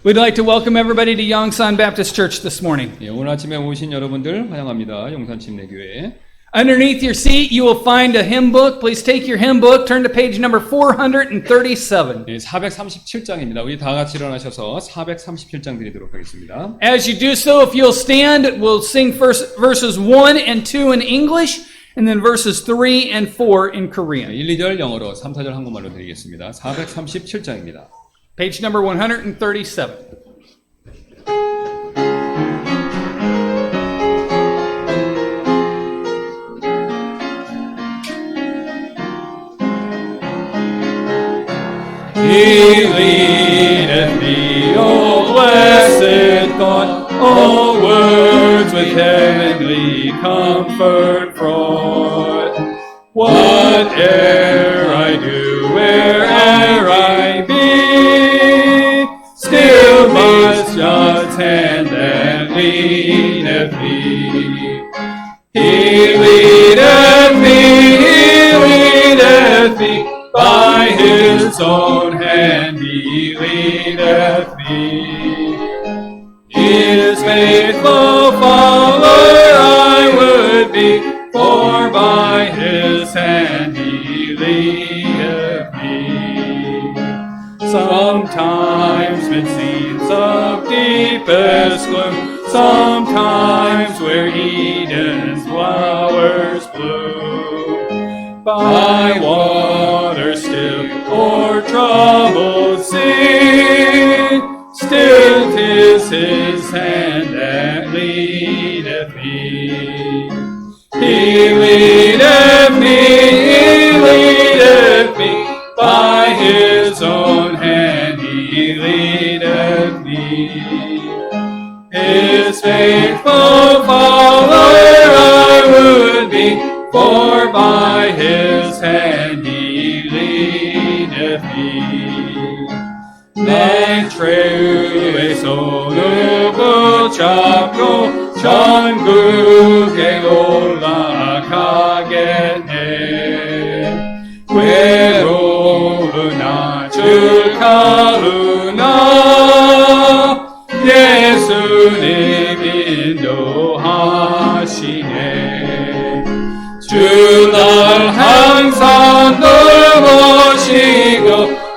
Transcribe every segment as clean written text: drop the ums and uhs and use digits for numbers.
We'd like to welcome everybody to Yongsan Baptist Church this morning. 예, 오늘 아침에 오신 여러분들 환영합니다. 용산침례교회. Underneath your seat, you will find a hymn book. Please take your hymn book, turn to page number 437. 예, 437장입니다. 우리 다 같이 일어나셔서 437장 드리도록 하겠습니다. As you do so, if you'll stand, we'll sing first verses 1 and 2 in English, and then verses 3 and 4 in Korean. 1, 2절 영어로, 3, 4절 한국말로 드리겠습니다. 437장입니다. Page number 137. He leadeth me, O blessed thought, O words with heavenly comfort fraught. Whate'er I do, where'er I be, still must God's hand that leadeth me. He leadeth me by His own hand He leadeth me. His faithful follower I would be, for by His hand He leadeth me. Sometimes mid scenes of deepest gloom, sometimes where Eden's flowers bloom, by waters still or troubled sea, still 'tis His hand that leadeth me. He leadeth me, by His own hand He leadeth me. His faithful follower I would be, for by His hand He leadeth me. 내 죄의 손을 붙잡고 천국에 올라가겠네. 외로운 아주 가루나 예수님 인도하시네. 주 날 항상 돌보시고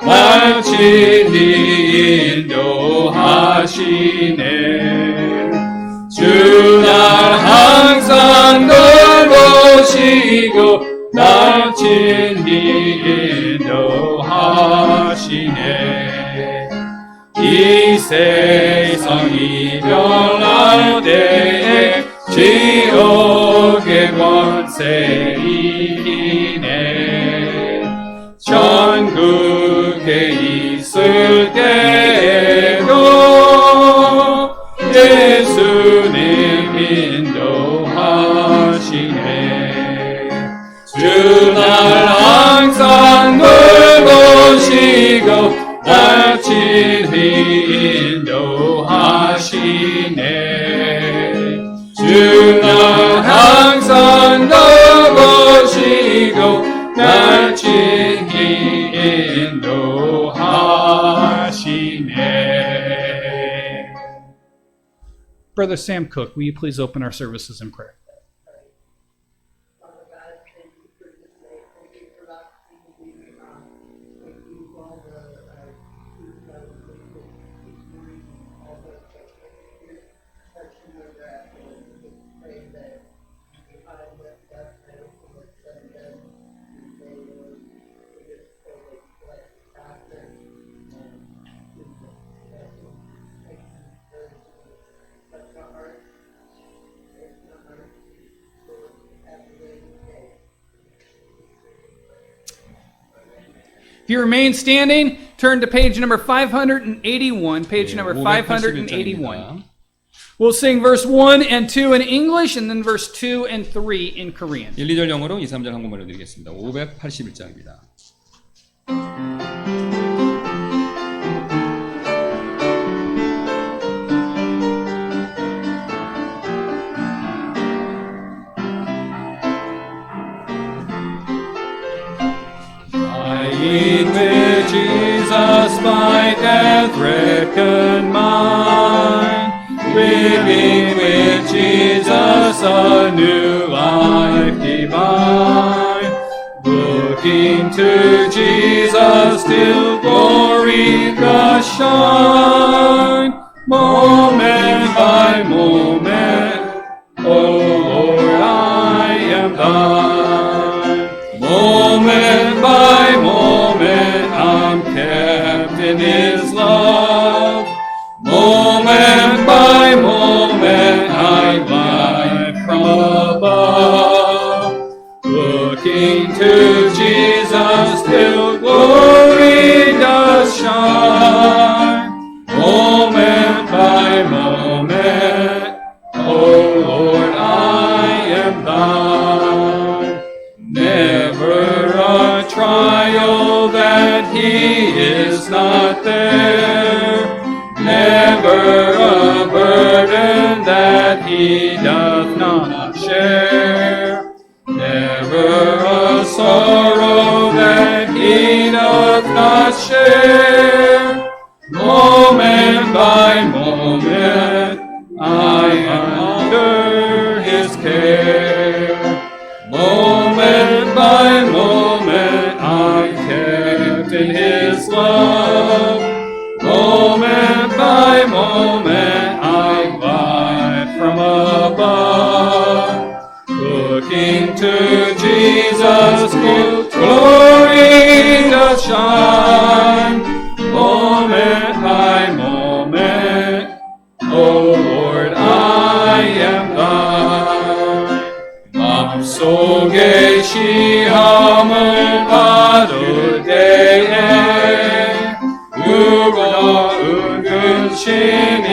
날 친히 인도하시네. 주 날 항상 돌보시고 날 친히 인도하시네. 이 세상이 변할 때에 지옥의 권세 이기네. 천국에 있을 때에도 예수님 인도하시네. 주 날 항상 돌보시고 날 친히 인도하시네. 주 날 항상 돌보시고 날 친히 인도하시네. Brother Sam Cook, will you please open our services in prayer? If you remain standing, turn to page number 581. Page number 581. We'll sing verse 1 and 2 in English, and then verse 2 and 3 in Korean. 1, 2절 영어로, 2, 3절 한국말로 드리겠습니다. 581장입니다. In which Jesus by death second mind, living with Jesus a new life divine, looking to Jesus till glory does shine, moment by moment, O Lord, I am thine. Moment by moment, I'm kept in His love. Moment by moment, I glide from above, looking to Jesus till glory does shine. Moment by moment, O Lord, I am thine. Never a trial that He is not there, never a burden that He doth not share, never a sorrow that He doth not share. Moment by moment, I am under His care. Moment by moment, I'm kept in His love. Moment by moment, I glide from above, looking to Jesus till glory does shine. Moment by moment, O Lord, I am thine. 마음속에 시험을 받을 때에 누가 의근심이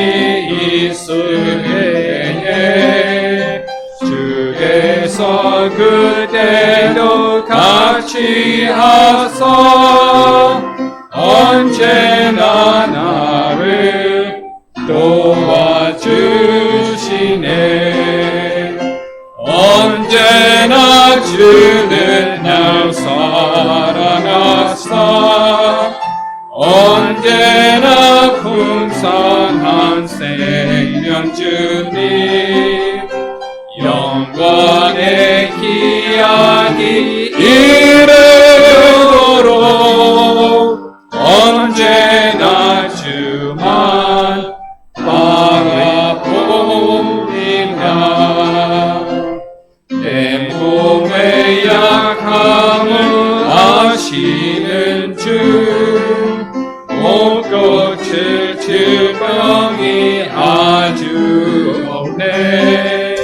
있을 때에 주께서 그때도 같이 하사 언제나 나를 도와주시네. 언제나 주는 날 사랑하사 언제나 풍성한 생명 주님 영광의 기약이 이르도록 언제나 주만 바라봅니다. 내 몸의 약함을 아시는 주 옷꽃을 질병이 아주 없네.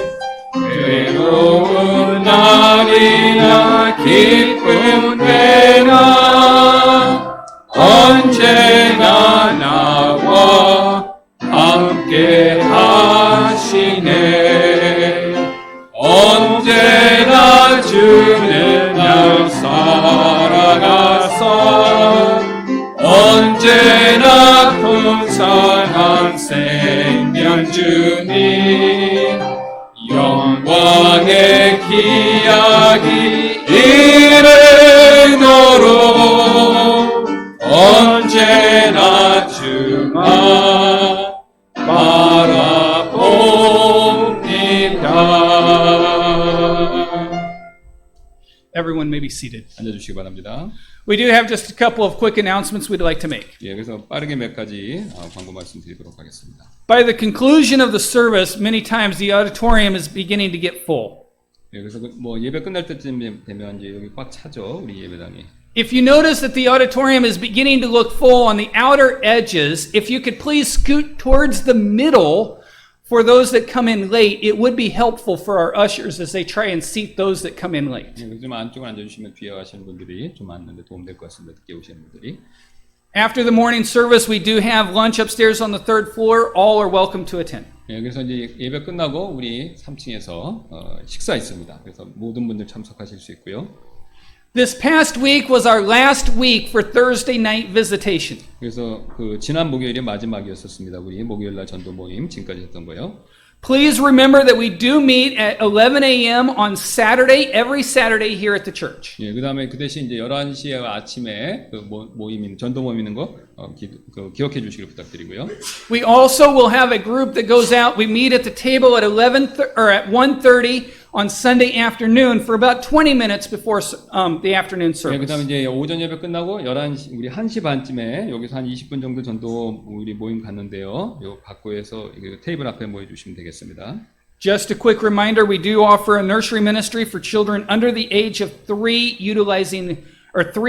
외로운 날이나 기쁜 때나 언제나 나와 함께 하시네. 언제나 주는 날 사랑하사 언제나 풍성한 생명 주님 영광의 기약이 이르도록 언제나 주만 바라봅니다. Everyone may be seated. 앉아주시기 바랍니다. We do have just a couple of quick announcements we'd like to make. 예, 그래서 빠르게 몇 가지 광고 말씀드리도록 하겠습니다. By the conclusion of the service, many times the auditorium is beginning to get full. 예, 그래서 뭐 예배 끝날 때쯤 되면 이제 여기 꽉 차죠, 우리 예배당이. If you notice that the auditorium is beginning to look full on the outer edges, if you could please scoot towards the middle for those that come in late, it would be helpful for our ushers as they try and seat those that come in late. 예, 좀 안쪽으로 앉아주시면 뒤에 가시는 분들이 좀 많은데 도움될 것 같습니다. 늦게 오시는 분들이. After the morning service, we do have lunch upstairs on the third floor. All are welcome to attend. 예, 그래서 이제 예배 끝나고 우리 3층에서 식사 있습니다. 그래서 모든 분들 참석하실 수 있고요. This past week was our last week for Thursday night visitation. 그래서 그 지난 목요일이 마지막이었었습니다. 우리 목요일 날 전도 모임 지금까지 했던 거요. Please remember that we do meet at 11 a.m. on Saturday, every Saturday here at the church. 예, 그다음에 그 대신 이제 11시에 아침에 그 모임 전도 모임 있는 거 기억해 주시길 부탁드리고요. We also will have a group that goes out. We meet at the table at 1:30 on Sunday afternoon for about 20 minutes before the afternoon 예, service. 그다음에 이제 오전 예배 끝나고 11시 우리 1시 반쯤에 여기서 한 20분 정도 전도 우리 모임 갖는데요. 요 밖에서 테이블 앞에 모여 주시면 되겠습니다. Just a quick reminder, we do offer a nursery ministry for children under the age of 3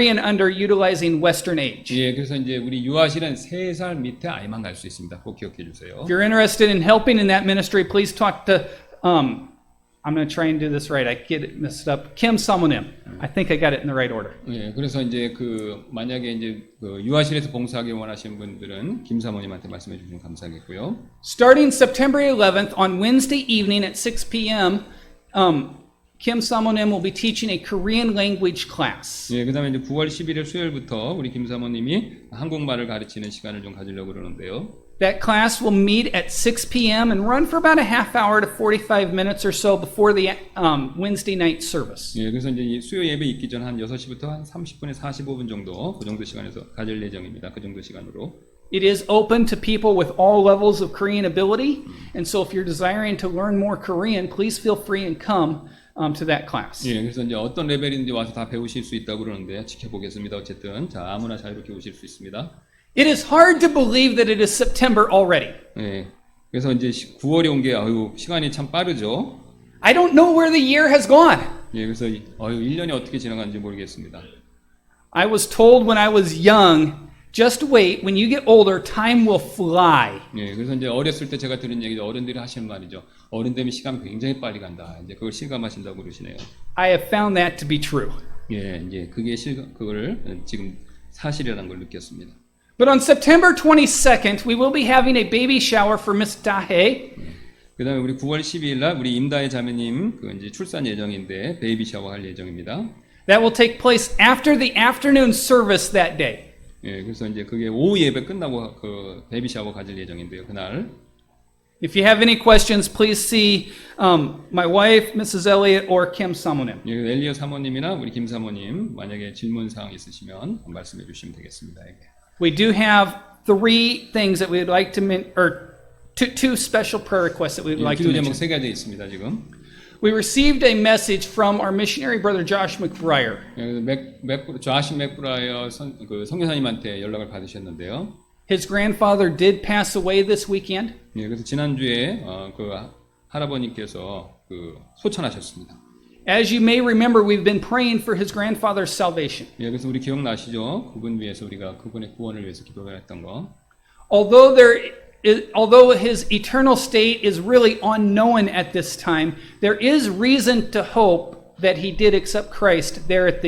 and under utilizing Western age. 예, 그래서 이제 우리 유아실은 3살 밑에 아이만 갈 수 있습니다. 꼭 기억해 주세요. If you're interested in helping in that ministry, please talk to I'm going to try and do this right. I get it messed up. Kim Samonim. I think I got it in the right order. 예, 그래서 이제 만약에 이제 유아실에서 봉사하기 원하시는 분들은 김 사모님한테 말씀해 주시면 감사하겠고요. Starting September 11th on Wednesday evening at 6 p.m., Kim Samonim will be teaching a Korean language class. 예, 그다음에 이제 9월 11일 수요일부터 우리 김 사모님이 한국말을 가르치는 시간을 좀 가지려고 그러는데요. That class will meet at 6 p.m. and run for about a half hour to 45 minutes or so before the Wednesday night service. 예, 그래서 이제 수요 예배 있기 전 한 6시부터 한 30분에서 45분 정도 그 정도 시간에서 가질 예정입니다. 그 정도 시간으로. It is open to people with all levels of Korean ability, and so if you're desiring to learn more Korean, please feel free and come to that class. 예, 그래서 이제 어떤 레벨인지 와서 다 배우실 수 있다고 그러는데 지켜보겠습니다. 어쨌든 자 아무나 자유롭게 오실 수 있습니다. It is hard to believe that it is September already. 예, 그래서 이제 9월이 온 게 시간이 참 빠르죠. I don't know where the year has gone. 예, 그래서 1년이 어떻게 지나간지 모르겠습니다. I was told when I was young, just wait, when you get older, time will fly. 예, 그래서 이제 어렸을 때 제가 들은 얘기죠. 어른들이 하시는 말이죠. 어른 되면 시간 굉장히 빨리 간다. 이제 그걸 실감하신다고 그러시네요. I have found that to be true. 예, 이제 그걸 지금 사실이라는 걸 느꼈습니다. But on September 22nd, we will be having a baby shower for Miss Dahe. 그다음에 우리 9월 12일 날 우리 임다혜 자매님 이제 출산 예정인데 베이비 샤워 할 예정입니다. That will take place after the afternoon service that day. 예, 그래서 이제 그게 오후 예배 끝나고 그 베이비 샤워 가질 예정인데요. 그날. If you have any questions, please see my wife, Mrs. Elliott, or Kim Samonim. 예, 엘리어 사모님이나 우리 김 사모님 만약에 질문 사항 있으시면 말씀해 주시면 되겠습니다. We do have 3 things that we would like to two special prayer requests that we would like to 기도 제목 mention. 3가지 있습니다, 지금. We received a message from our missionary brother Josh McBriar. 조아시 맥브라이어 선교사님한테 연락을 받으셨는데요. His grandfather did pass away this weekend. 예, 그래서 지난주에 그 할아버님께서 소천하셨습니다. As you may remember, we've been praying for his grandfather's salvation. 예, 그래서 우리 기억나시죠? 그분 위해서 우리가 그분의 구원을 위해서 기도를 했던 거. Although his eternal state is really unknown at this time, there is reason to hope that he did accept Christ there at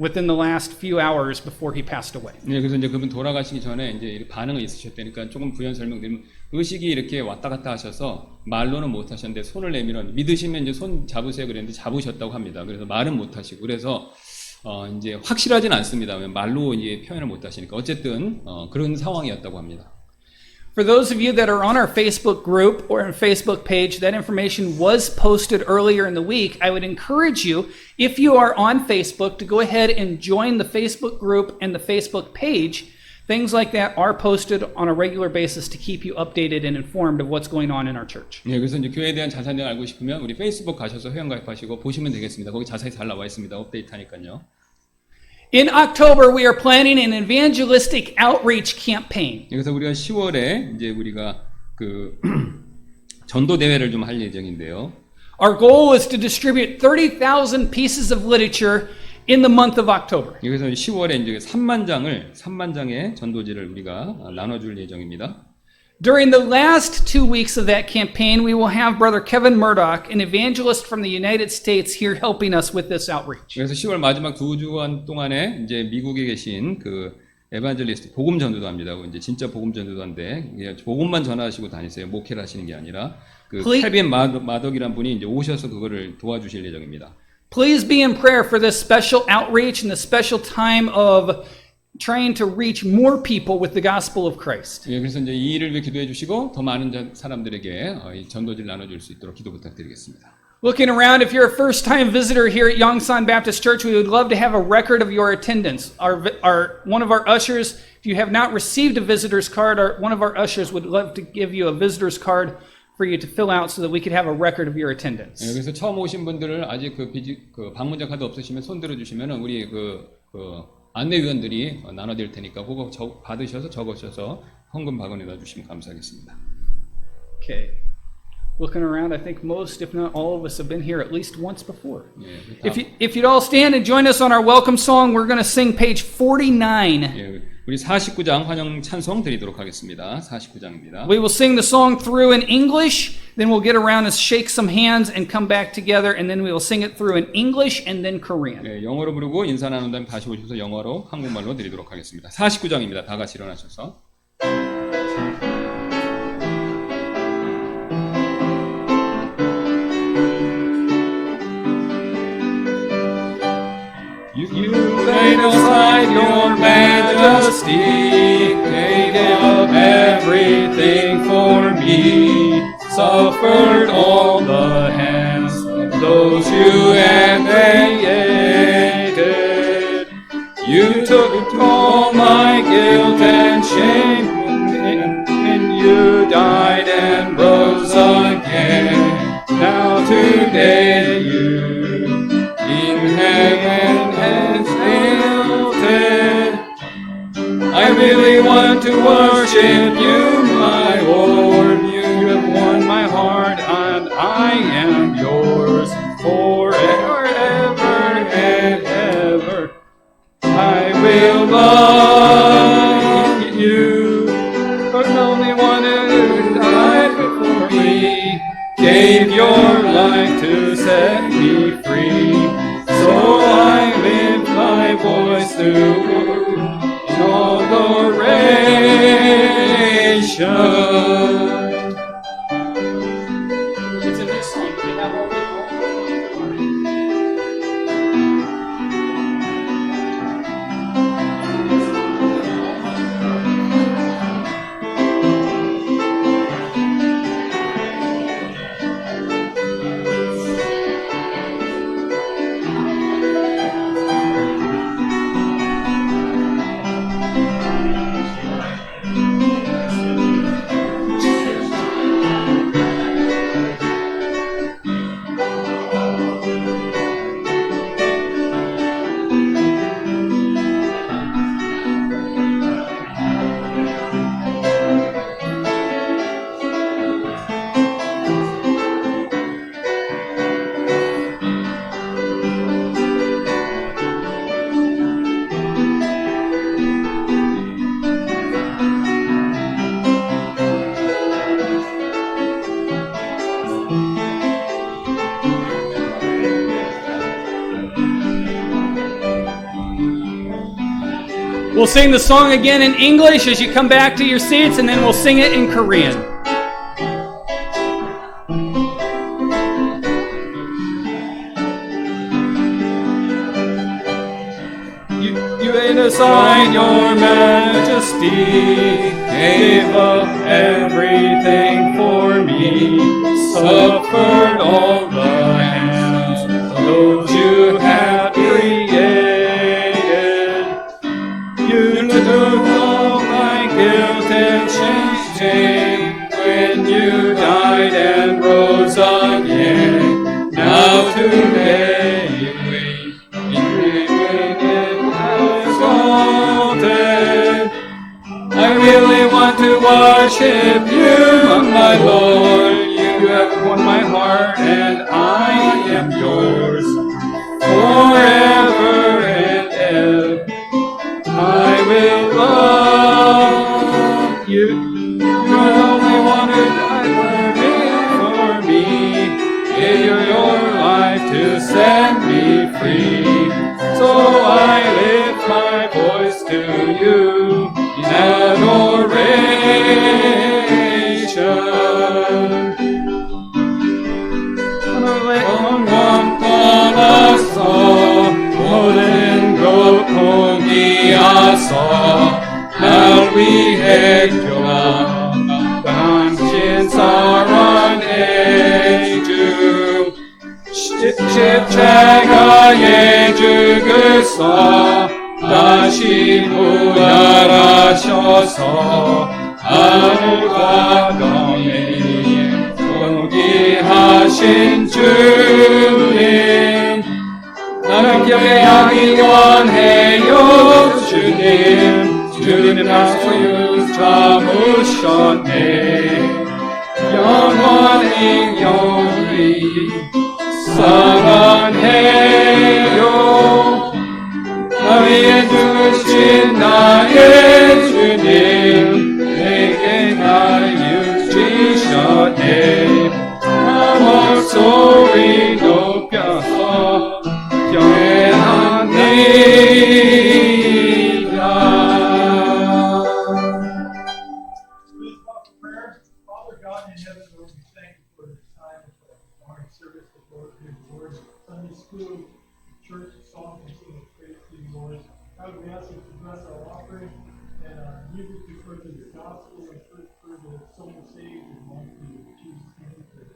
within the last few hours before he passed away. 예, 그래서 이제 그분 돌아가시기 전에 이제 반응이 있으셨다니까 조금 부연 설명드리면 의식이 이렇게 왔다 갔다 하셔서 말로는 못 하셨는데 손을 내밀었는데 믿으시면 이제 손 잡으세요 그랬는데 잡으셨다고 합니다. 그래서 말은 못 하시고 그래서 이제 확실하진 않습니다. 말로 이제 표현을 못 하시니까 어쨌든 그런 상황이었다고 합니다. For those of you that are on our Facebook group or in Facebook page, that information was posted earlier in the week. I would encourage you, if you are on Facebook, to go ahead and join the Facebook group and the Facebook page. Things like that are posted on a regular basis to keep you updated and informed of what's going on in our church. 예, 그래서 이제 교회에 대한 자세한 내용 알고 싶으면 우리 페이스북 가셔서 회원가입하시고 보시면 되겠습니다. 거기 자세히 잘 나와 있습니다. 업데이트하니까요. In October, we are planning an evangelistic outreach campaign. 그래서 우리가 10월에 이제 우리가 전도 대회를 좀 할 예정인데요. Our goal is to distribute 30,000 pieces of literature in the month of October. 그래서 10월에 이제 3만 장의 전도지를 우리가 나눠줄 예정입니다. During the last 2 weeks of that campaign, we will have Brother Kevin Murdoch, an evangelist from the United States, here helping us with this outreach. 그래서 10월 마지막 2주간 동안에 이제 미국에 계신 에반젤리스트 복음 전도도입니다. 이제 진짜 복음 전도도인데 복음만 전하시고 다니세요. 목회를 하시는 게 아니라 케빈 마덕이란 분이 이제 오셔서 그거를 도와주실 예정입니다. Please be in prayer for this special outreach and the special time of trying to reach more people with the gospel of Christ. 예, 그래서 이제 이 일을 위해 기도해 주시고 더 많은 사람들에게 이 전도지를 나눠줄 수 있도록 기도 부탁드리겠습니다. Looking around, if you're a first-time visitor here at Yongsan Baptist Church, we would love to have a record of your attendance. One of our ushers, if you have not received a visitor's card, one of our ushers would love to give you a visitor's card for you to fill out so that we could have a record of your attendance. 예, 그래서 처음 오신 분들을 아직 그 방문자 카드 없으시면 손 들어주시면은 우리 안내위원들이 나눠드릴 테니까 그거 받으셔서 적으셔서 헌금 바구니에다 주시면 감사하겠습니다. Okay. Looking around, I think most, if not all of us, have been here at least once before. 예, If you'd all stand and join us on our welcome song, we're going to sing page 49. 예, 우리 49장 환영 찬송 드리도록 하겠습니다. 49장입니다. We will sing the song through in English, then we'll get around and shake some hands and come back together, and then we will sing it through in English and then Korean. 예, 영어로 부르고 인사 나눈 다음에 다시 오셔서 영어로 한국말로 드리도록 하겠습니다. 49장입니다. 다 같이 일어나셔서. You laid aside your majesty, gave up everything for me, suffered all the hands of those you had created. You took all my guilt and shame, and you died and rose again. Now today you in heaven exalted. I really want to worship you, my Lord. You have won my heart, and I am yours forever, ever, and ever. I will love you. But only one who died for me, gave your life to set me free. So I lift my voice to in adoration. It's a new song. We have all the We'll sing the song again in English as you come back to your seats, and then we'll sing it in Korean. You laid aside your majesty, gave up everything for me, suffered all the hands of those you had created. You took all my guilt and shame when you died and rose again. Now today we exalted. I really want to worship you, my Lord. You have won my heart, and I am yours forever and ever. I will love you. You're the only one who died for me. Gave your life to set me free. So I lift my voice to you in adoration. 영원 떠나서 모든 것 포기하소. 위해 교만한 당신 사랑해 주 십자가에 죽으사 다시 부활하셔서 하늘과 땅에 존귀하신 주님 나는 경외하기 원해요 주님 주님 나 소유 참으셨네 영원히 영원히 사랑해요 나 위에 주신 나의 주님 내게 날 유지셨네 나 목소리 높여서 Father God in heaven, Lord, we thank you for this time of morning service, Lord, good Lord, Sunday school, church, song, and singing praise to you, Lord. God, we ask you to bless our offering and our music to further your gospel and further the soul saved and long to you. In Jesus' name we pray.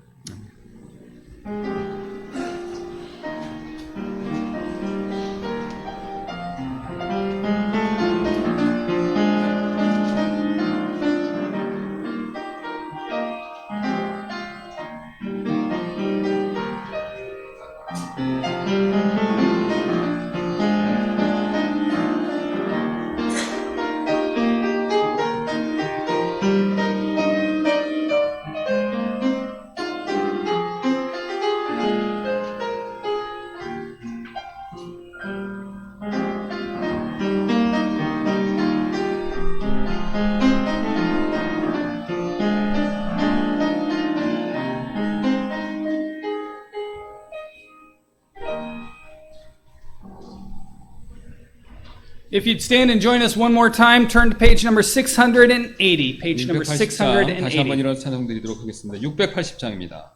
If you'd stand and join us one more time, turn to page number 680. Page number 680장 다시 한번 680. 일어나서 찬송 드리도록 하겠습니다. 680장입니다.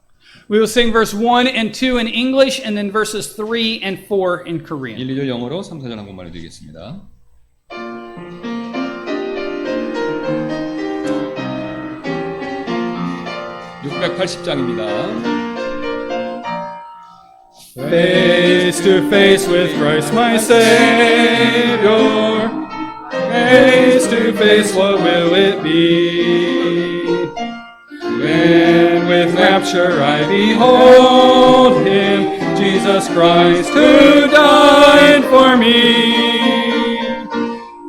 We will sing verse 1 and 2 in English and then verses 3 and 4 in Korean. 1, 2절 영어로 3, 4절 한국말로 드리겠습니다. (680장입니다) Face to face with Christ my Savior. Face to face, what will it be? When with rapture I behold Him, Jesus Christ who died for me.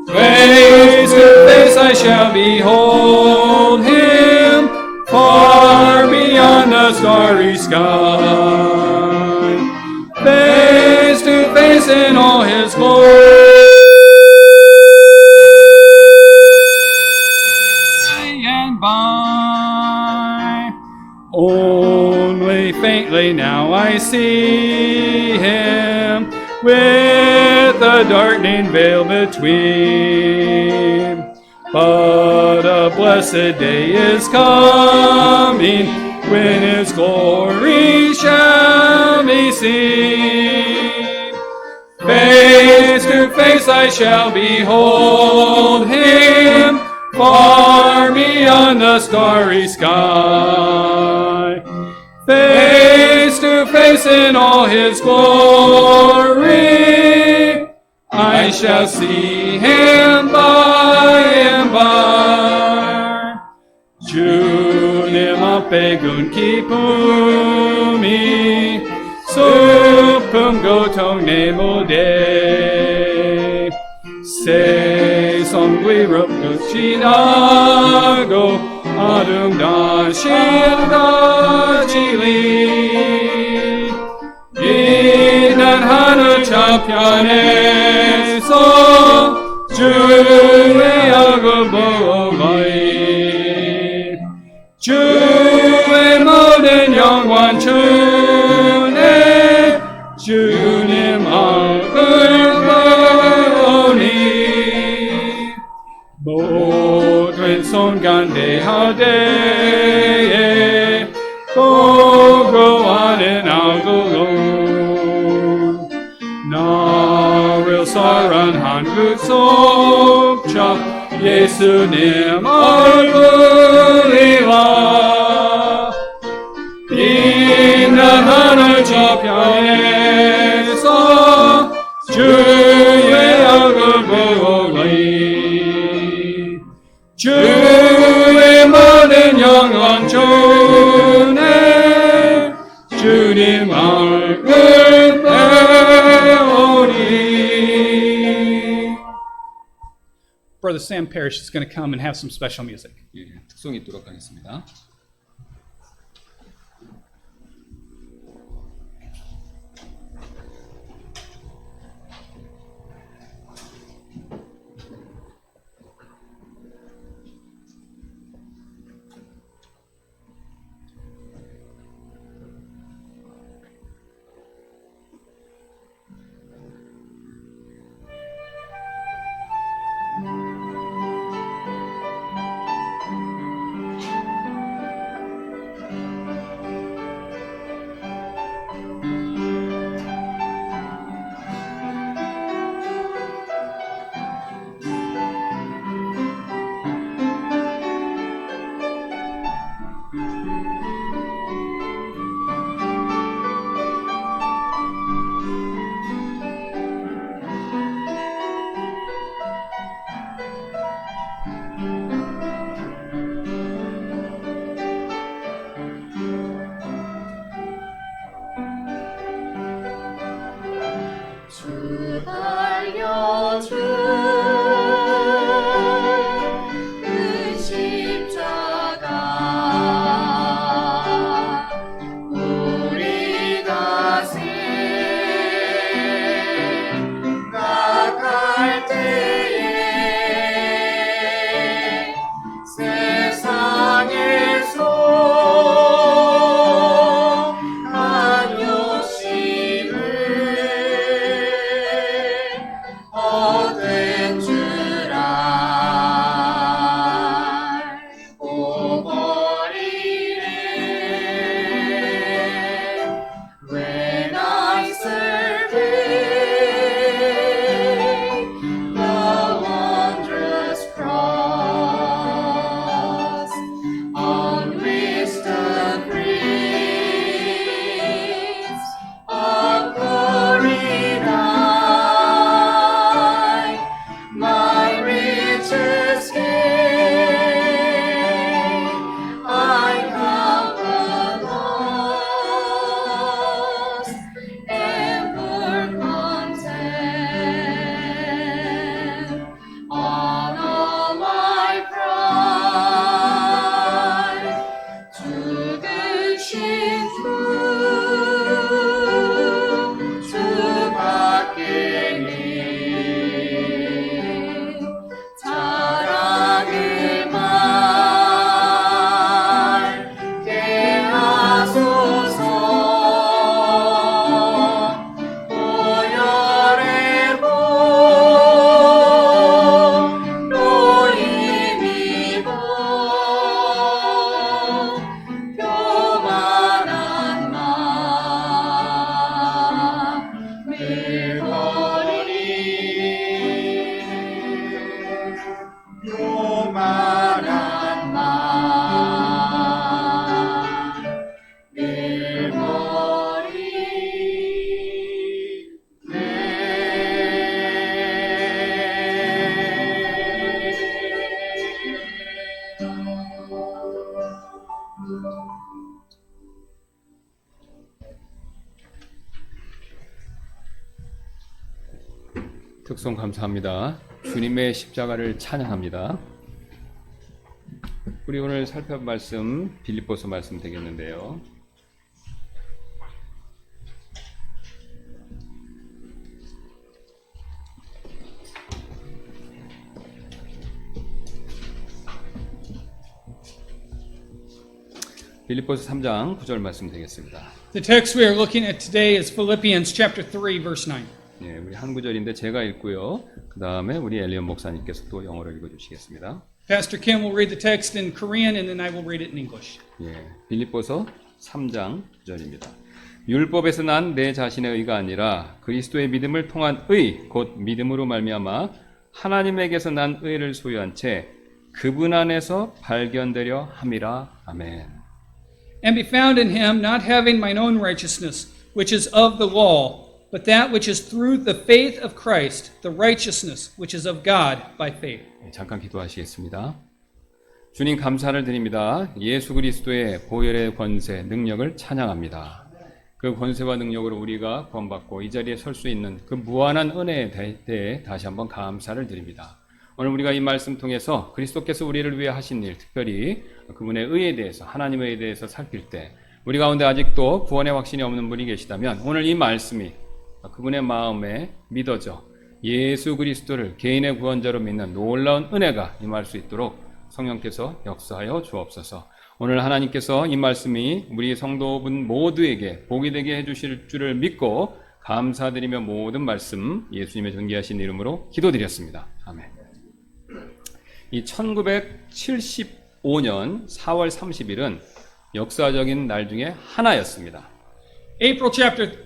Face to face I shall behold Him, far beyond the starry sky. Face to face in all His glory and by. Only faintly now I see Him, with a darkening veil between. But a blessed day is coming, when His glory shall be seen. Face to face I shall behold Him, far beyond the starry sky. Face to face in all His glory, I shall see Him by and by. 주님 앞에 군 기쁨이 슬픔 고통 내 무대 세상 위로 끝이 나고 아름다우신 진리 빛난 하늘 저편에서 주의 얼굴 보고이 주의 모든 영광 주네 주님 얼굴 보니 모든 순간 대하되 보고하는 아구로 나를 사랑한 그 속자 예수님 얼굴이와 빛난 하늘 저편에서 주의 얼굴 보니 주의 모든 영혼 주네 주님 얼굴 배우니. Brother Sam Parrish is going to come and have some special music. 예, 특송이 있도록 하겠습니다. 특송 감사합니다. 주님의 십자가를 찬양합니다. 우리 오늘 살펴볼 말씀 빌립보서 말씀 되겠는데요. 빌립보서 3장 9절 말씀 되겠습니다. The text we are looking at today is Philippians chapter 3 verse 9. 예, 우리 한 구절인데 제가 읽고요. 그 다음에 우리 엘리언 목사님께서 또 영어로 읽어주시겠습니다. Pastor Kim will read the text in Korean and then I will read it in English. 예, 빌립보서 3장 9절입니다. 율법에서 난 내 자신의 의가 아니라 그리스도의 믿음을 통한 의, 곧 믿음으로 말미암아 하나님에게서 난 의를 소유한 채 그분 안에서 발견되려 함이라. 아멘. And be found in him, not having mine own righteousness, which is of the law, but that which is through the faith of Christ, the righteousness which is of God by faith. 잠깐 기도하시겠습니다. 주님 감사를 드립니다. 예수 그리스도의 보혈의 권세, 능력을 찬양합니다. 그 권세와 능력으로 우리가 구원받고 이 자리에 설 수 있는 그 무한한 은혜에 대해 다시 한번 감사를 드립니다. 오늘 우리가 이 말씀 통해서 그리스도께서 우리를 위해 하신 일, 특별히 그분의 의에 대해서, 하나님의 의에 대해서 살필 때 우리 가운데 아직도 구원의 확신이 없는 분이 계시다면 오늘 이 말씀이 그분의 마음에 믿어져 예수 그리스도를 개인의 구원자로 믿는 놀라운 은혜가 임할 수 있도록 성령께서 역사하여 주옵소서. 오늘 하나님께서 이 말씀이 우리 성도분 모두에게 복이 되게 해주실 줄을 믿고 감사드리며 모든 말씀 예수님의 존귀하신 이름으로 기도드렸습니다. 아멘. 이 1975년 4월 30일은 역사적인 날 중에 하나였습니다. April 30th,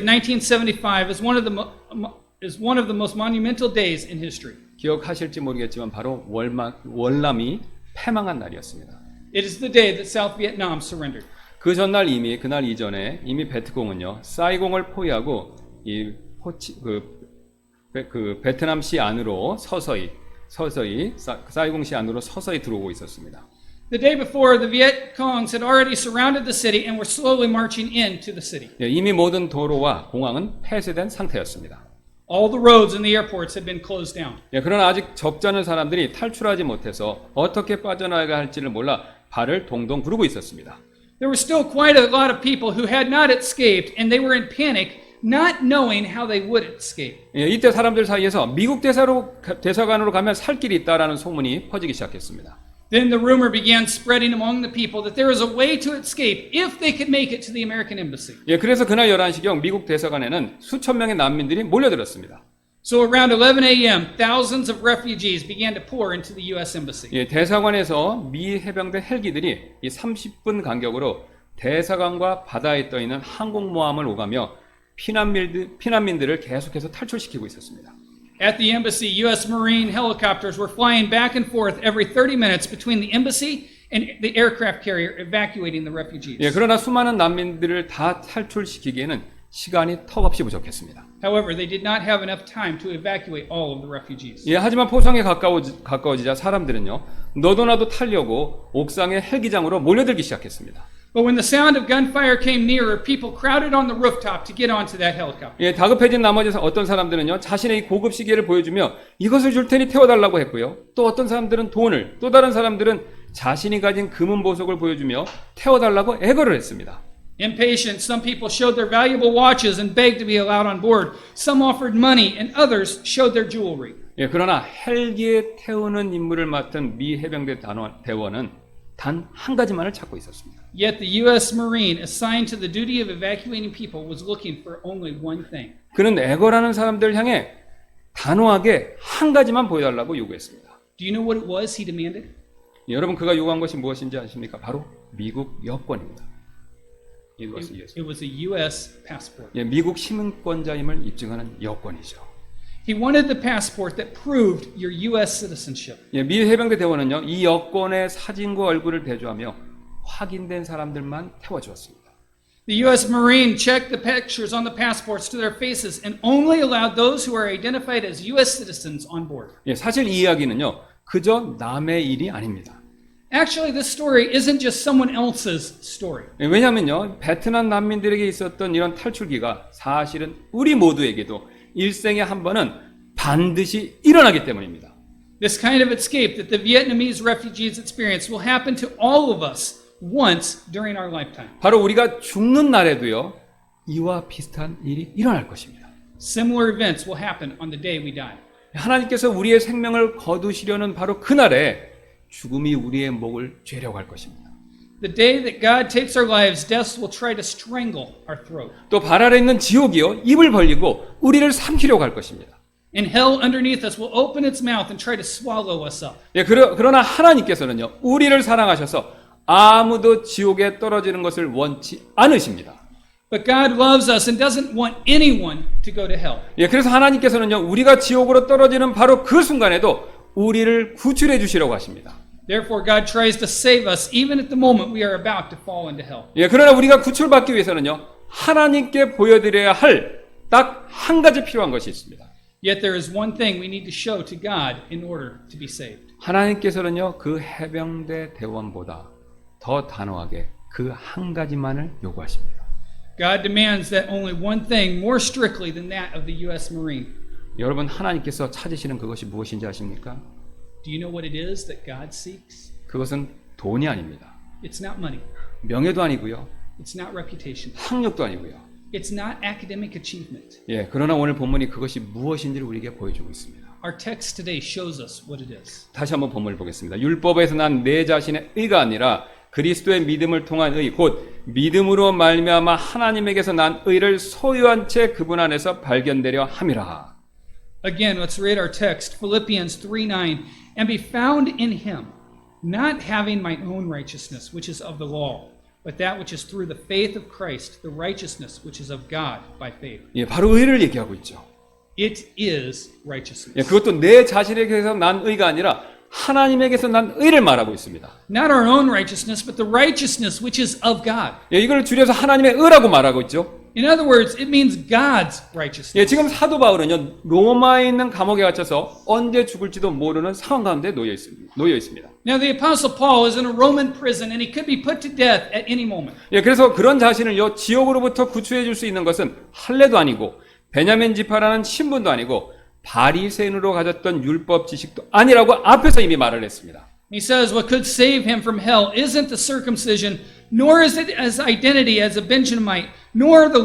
1975 is one of the most monumental days in history. 기억하실지 모르겠지만 바로 월남이 패망한 날이었습니다. It is the day that South Vietnam surrendered. 그 전날 그날 이전에 이미 베트콩은요, 사이공을 포위하고 베트남시 안으로 서서히 사이공시 안으로 서서히 들어오고 있었습니다. The day before, the Viet Congs had already surrounded the city and were slowly marching into the city. 이미 모든 도로와 공항은 폐쇄된 상태였습니다. All the roads and the airports had been closed down. 그러나 아직 적잖은 사람들이 탈출하지 못해서 어떻게 빠져나가야 할지를 몰라 발을 동동 구르고 있었습니다. There were still quite a lot of people who had not escaped, and they were in panic, not knowing how they would escape. 이때 사람들 사이에서 미국 대사관으로 가면 살 길이 있다라는 소문이 퍼지기 시작했습니다. Then the rumor began spreading among the people that there was a way to escape if they could make it to the American embassy. 그래서 그날 11시경 미국 대사관에는 수천 명의 난민들이 몰려들었습니다. So around 11 a.m., thousands of refugees began to pour into the U.S. embassy. 대사관에서 미 해병대 헬기들이 이 30분 간격으로 대사관과 바다에 떠 있는 항공모함을 오가며 피난민들을 계속해서 탈출시키고 있었습니다. At the embassy, U.S. Marine helicopters were flying back and forth every 30 minutes between the embassy and the aircraft carrier evacuating the refugees. 그러나 수많은 난민들을 다 탈출시키기에는 시간이 턱없이 부족했습니다. However, they did not have enough time to evacuate all of the refugees. 하지만 포상에 가까워지자 사람들은요, 너도 나도 타려고 옥상의 헬기장으로 몰려들기 시작했습니다. But when the sound of gunfire came nearer, people crowded on the rooftop to get onto that helicopter. 다급해진 나머지 어떤 사람들은요, 자신의 고급 시계를 보여주며 이것을 줄 테니 태워달라고 했고요. 또 어떤 사람들은 돈을, 또 다른 사람들은 자신이 가진 금은 보석을 보여주며 태워달라고 애걸을 했습니다. Impatient, some people showed their valuable watches and begged to be allowed on board. Some offered money, and others showed their jewelry. 그러나 헬기에 태우는 임무를 맡은 미 해병대 대원은 단 한 가지만을 찾고 있었습니다. Yet the U.S. Marine assigned to the duty of evacuating people was looking for only one thing. 그는 애걸하는 사람들을 향해 단호하게 한 가지만 보여달라고 요구했습니다. Do you know what it was he demanded? 여러분 그가 요구한 것이 무엇인지 아십니까? 바로 미국 여권입니다. It was a U.S. passport. 미국 시민권자임을 입증하는 여권이죠. He wanted the passport that proved your U.S. citizenship. 미 해병대 대원은요, 이 여권의 사진과 얼굴을 대조하며 확인된 사람들만 태워주었습니다. The U.S. Marine checked the pictures on the passports to their faces and only allowed those who are identified as U.S. citizens on board. 사실 이 이야기는요, 그저 남의 일이 아닙니다. Actually, this story isn't just someone else's story. 왜냐하면요, 베트남 난민들에게 있었던 이런 탈출기가 사실은 우리 모두에게도 일생에 한 번은 반드시 일어나기 때문입니다. This kind of escape that the Vietnamese refugees experienced will happen to all of us once during our lifetime. 바로 우리가 죽는 날에도요, 이와 비슷한 일이 일어날 것입니다. Similar events will happen on the day we die. 하나님께서 우리의 생명을 거두시려는 바로 그날에 죽음이 우리의 목을 죄려고 할 것입니다. The day that God takes our lives, death will try to strangle our throat. 또 발 아래 있는 지옥이요, 입을 벌리고 우리를 삼키려고 할 것입니다. And hell underneath us will open its mouth and try to swallow us up. 그러나 하나님께서는요, 우리를 사랑하셔서 아무도 지옥에 떨어지는 것을 원치 않으십니다. But God loves us and doesn't want anyone to go to hell. 예, 그래서 하나님께서는요, 우리가 지옥으로 떨어지는 바로 그 순간에도 우리를 구출해 주시려고 하십니다. Therefore, God tries to save us even at the moment we are about to fall into hell. 예, 그러나 우리가 구출받기 위해서는요, 하나님께 보여드려야 할 딱 한 가지 필요한 것이 있습니다. Yet there is one thing we need to show to God in order to be saved. 하나님께서는요, 그 해병대 대원보다 더 단호하게 그 한 가지만을 요구하십니다. God demands that only one thing more strictly than that of the U.S. Marine. 여러분, 하나님께서 찾으시는 그것이 무엇인지 아십니까? Do you know what it is that God seeks? 그것은 돈이 아닙니다. It's not money. 명예도 아니고요. It's not reputation. 학력도 아니고요. It's not academic achievement. 예, 그러나 오늘 본문이 그것이 무엇인지를 우리에게 보여주고 있습니다. Our text today shows us what it is. 다시 한번 본문을 보겠습니다. 율법에서 난 내 자신의 의가 아니라 그리스도의 믿음을 통한 의, 곧 믿음으로 말미암아 하나님에게서 난 의를 소유한 채 그분 안에서 발견되려 함이라. Again, let's read our text, Philippians 3:9. And be found in him, not having my own righteousness, which is of the law, but that which is through the faith of Christ, the righteousness which is of God by faith. 예, 바로 의를 얘기하고 있죠. It is righteousness. 예, 그것도 내 자신에게서 난 의가 아니라 하나님에게서 난 의를 말하고 있습니다. Not our own righteousness, but the righteousness which is of God. 예, 이걸 줄여서 하나님의 의라고 말하고 있죠. In other words, it means God's righteousness. 예, 지금 사도 바울은요, 로마에 있는 감옥에 갇혀서 언제 죽을지도 모르는 상황 가운데 놓여 있습니다. Now, the Apostle Paul is in a Roman prison and he could be put to death at any moment. 예, 그래서 그런 자신을요, 지옥으로부터 구출해 줄 수 있는 것은 할례도 아니고 베냐민 지파라는 신분도 아니고 바리새인으로 가졌던 율법 지식도 아니라고 앞에서 이미 말을 했습니다. He says what could save him from hell isn't the circumcision, nor is it his identity as a Benjamite, nor the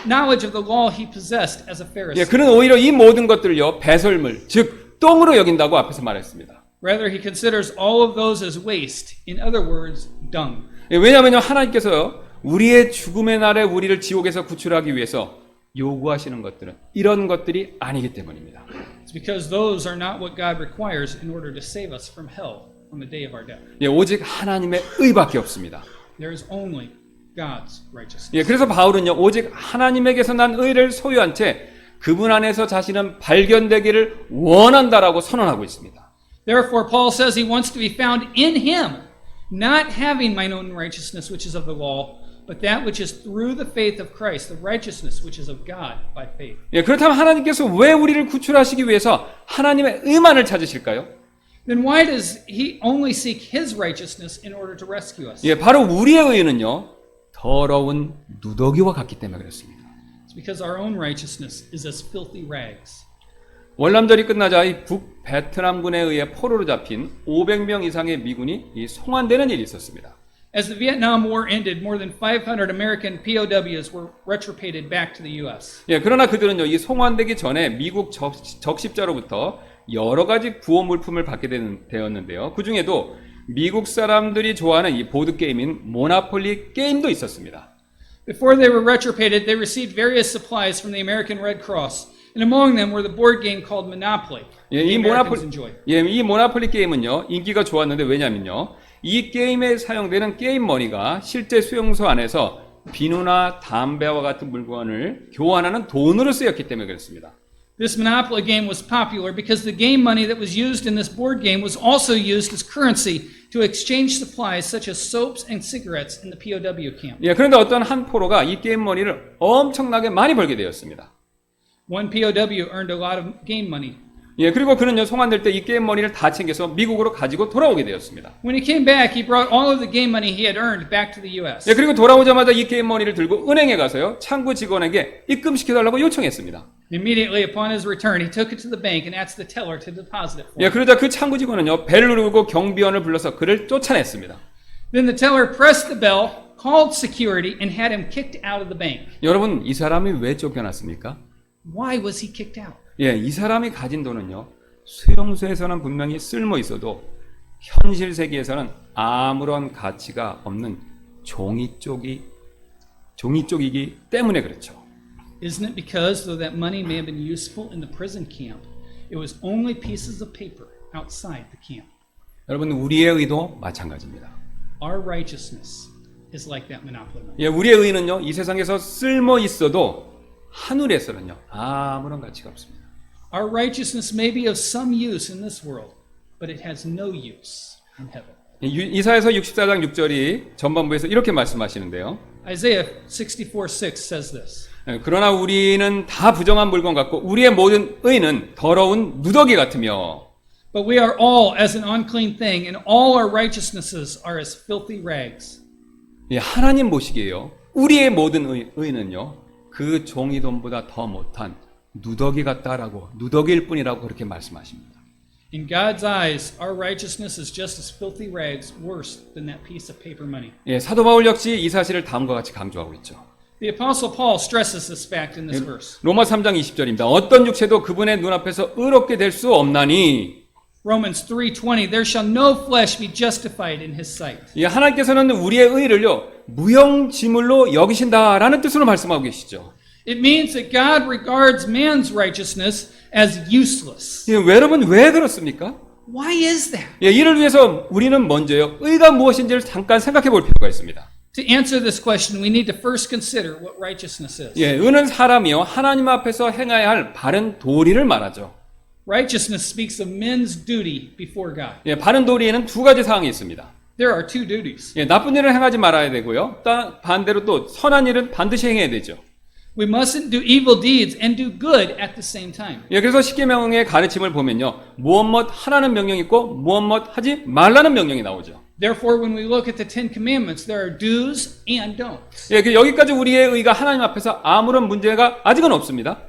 knowledge of the law he possessed as a 예, Pharisee. 그는 오히려 이 모든 것들을요, 배설물, 즉 똥으로 여긴다고 앞에서 말했습니다. Rather, he considers all of those as waste. In other words, dung. 예, 왜냐하면요, 하나님께서요, 우리의 죽음의 날에 우리를 지옥에서 구출하기 위해서 요구하시는 것들은 이런 것들이 아니기 때문입니다. It's because those are not what God requires in order to save us from hell on the day of our death. 예, 오직 하나님의 의밖에 없습니다. There is only God's righteousness. 예, 그래서 바울은요, 오직 하나님에게서 난 의를 소유한 채 그분 안에서 자신은 발견되기를 원한다라고 선언하고 있습니다. Therefore, Paul says he wants to be found in him, not having mine own righteousness, which is of the law, but that which is through the faith of Christ, the righteousness which is of God by faith. 예, 그렇다면 하나님께서 왜 우리를 구출하시기 위해서 하나님의 의만을 찾으실까요? Then why does he only seek his righteousness in order to rescue us? 예, 바로 우리의 의는요, 더러운 누더기와 같기 때문에 그렇습니다. It's because our own righteousness is as filthy rags. 월남전이 끝나자 이 북베트남군에 의해 포로로 잡힌 500명 이상의 미군이 이 송환되는 일이 있었습니다. As the Vietnam War ended, more than 500 American POWs were repatriated back to the U.S. 예, 그러나 그들은요, 이 송환되기 전에 미국 적십자로부터 여러 가지 구호 물품을 받게 되었는데요. 그 중에도 미국 사람들이 좋아하는 이 보드 게임인 모나폴리 게임도 있었습니다. Before they were repatriated, they received various supplies from the American Red Cross, and among them were the board game called Monopoly. 예, The 이 Americans enjoy. 이 모나폴리 게임은요, 인기가 좋았는데 왜냐면요, 이 게임에 사용되는 게임 머니가 실제 수용소 안에서 비누나 담배와 같은 물건을 교환하는 돈으로 쓰였기 때문에 그렇습니다. This Monopoly game was popular because the game money that was used in this board game was also used as currency to exchange supplies such as soaps and cigarettes in the POW camp. 예, 그런데 어떤 한 포로가 이 게임 머니를 엄청나게 많이 벌게 되었습니다. One POW earned a lot of game money. 예, 그리고 그는요, 송환될 때 이 게임 머니를 다 챙겨서 미국으로 가지고 돌아오게 되었습니다. When he came back, he brought all of the game money he had earned back to the U.S. 예, 그리고 돌아오자마자 이 게임 머니를 들고 은행에 가서요, 창구 직원에게 입금시켜달라고 요청했습니다. Immediately upon his return, he took it to the bank and asked the teller to deposit it for 예, him. 그러자 그 창구 직원은요, 벨을 누르고 경비원을 불러서 그를 쫓아냈습니다. Then the teller pressed the bell, called security, and had him kicked out of the bank. 여러분, 이 사람이 왜 쫓겨났습니까? Why was he kicked out? 예, 이 사람이 가진 돈은요, 수용소에서는 분명히 쓸모 있어도 현실 세계에서는 아무런 가치가 없는 종이 쪽이기 때문에 그렇죠. Isn't it because, though that money may have been useful in the prison camp, it was only pieces of paper outside the camp? 여러분, 우리의 의도 마찬가지입니다. Our righteousness is like that monopoly money. 예, 우리의 의는요, 이 세상에서 쓸모 있어도 하늘에서는요, 아무런 가치가 없습니다. Our righteousness may be of some use in this world, but it has no use in heaven. 이사야서 64장 6절이 전반부에서 이렇게 말씀하시는데요. Isaiah 64:6 says this. 그러나 우리는 다 부정한 물건 같고 우리의 모든 의는 더러운 누더기 같으며 But we are all as an unclean thing, and all our righteousnesses are as filthy rags. 예, 하나님 보시기에요. 우리의 모든 의는요. 그 종이 돈보다 더 못한 누더기 같다라고 누더기일 뿐이라고 그렇게 말씀하십니다. In God's eyes, our righteousness is just as filthy rags, worse than that piece of paper money. 예, 사도 바울 역시 이 사실을 다음과 같이 강조하고 있죠. The Apostle Paul stresses this fact in this verse. 로마 3장 20절입니다. 어떤 육체도 그분의 눈앞에서 의롭게 될 수 없나니 Romans 3:20, there shall no flesh be justified in his sight. 예, 하나님께서는 우리의 의를요 무용지물로 여기신다라는 뜻으로 말씀하고 계시죠. It means that God regards man's righteousness as useless. 예, 여러분 왜 그렇습니까? Why is that? 예, 이를 위해서 우리는 먼저요 의가 무엇인지를 잠깐 생각해 볼 필요가 있습니다. To answer this question, we need to first consider what righteousness is. 예, 의는 사람이요 하나님 앞에서 행해야 할 바른 도리를 말하죠. Righteousness speaks of men's duty before God. 예, 바른 도리에는 두 가지 사항이 있습니다. There are two duties. 예, 나쁜 일을 행하지 말아야 되고요. 반대로 또 선한 일은 반드시 행해야 되죠. We mustn't do evil deeds and do good at the same time. 예, 그래서 십계명의 가르침을 보면요. 무엇 하라는 명령이 있고 무엇 하지 말라는 명령이 나오죠. Therefore, when we look at the Ten Commandments, there are do's and don'ts. 예, 여기까지 우리의 의가 하나님 앞에서 아무런 문제가 아직은 없습니다.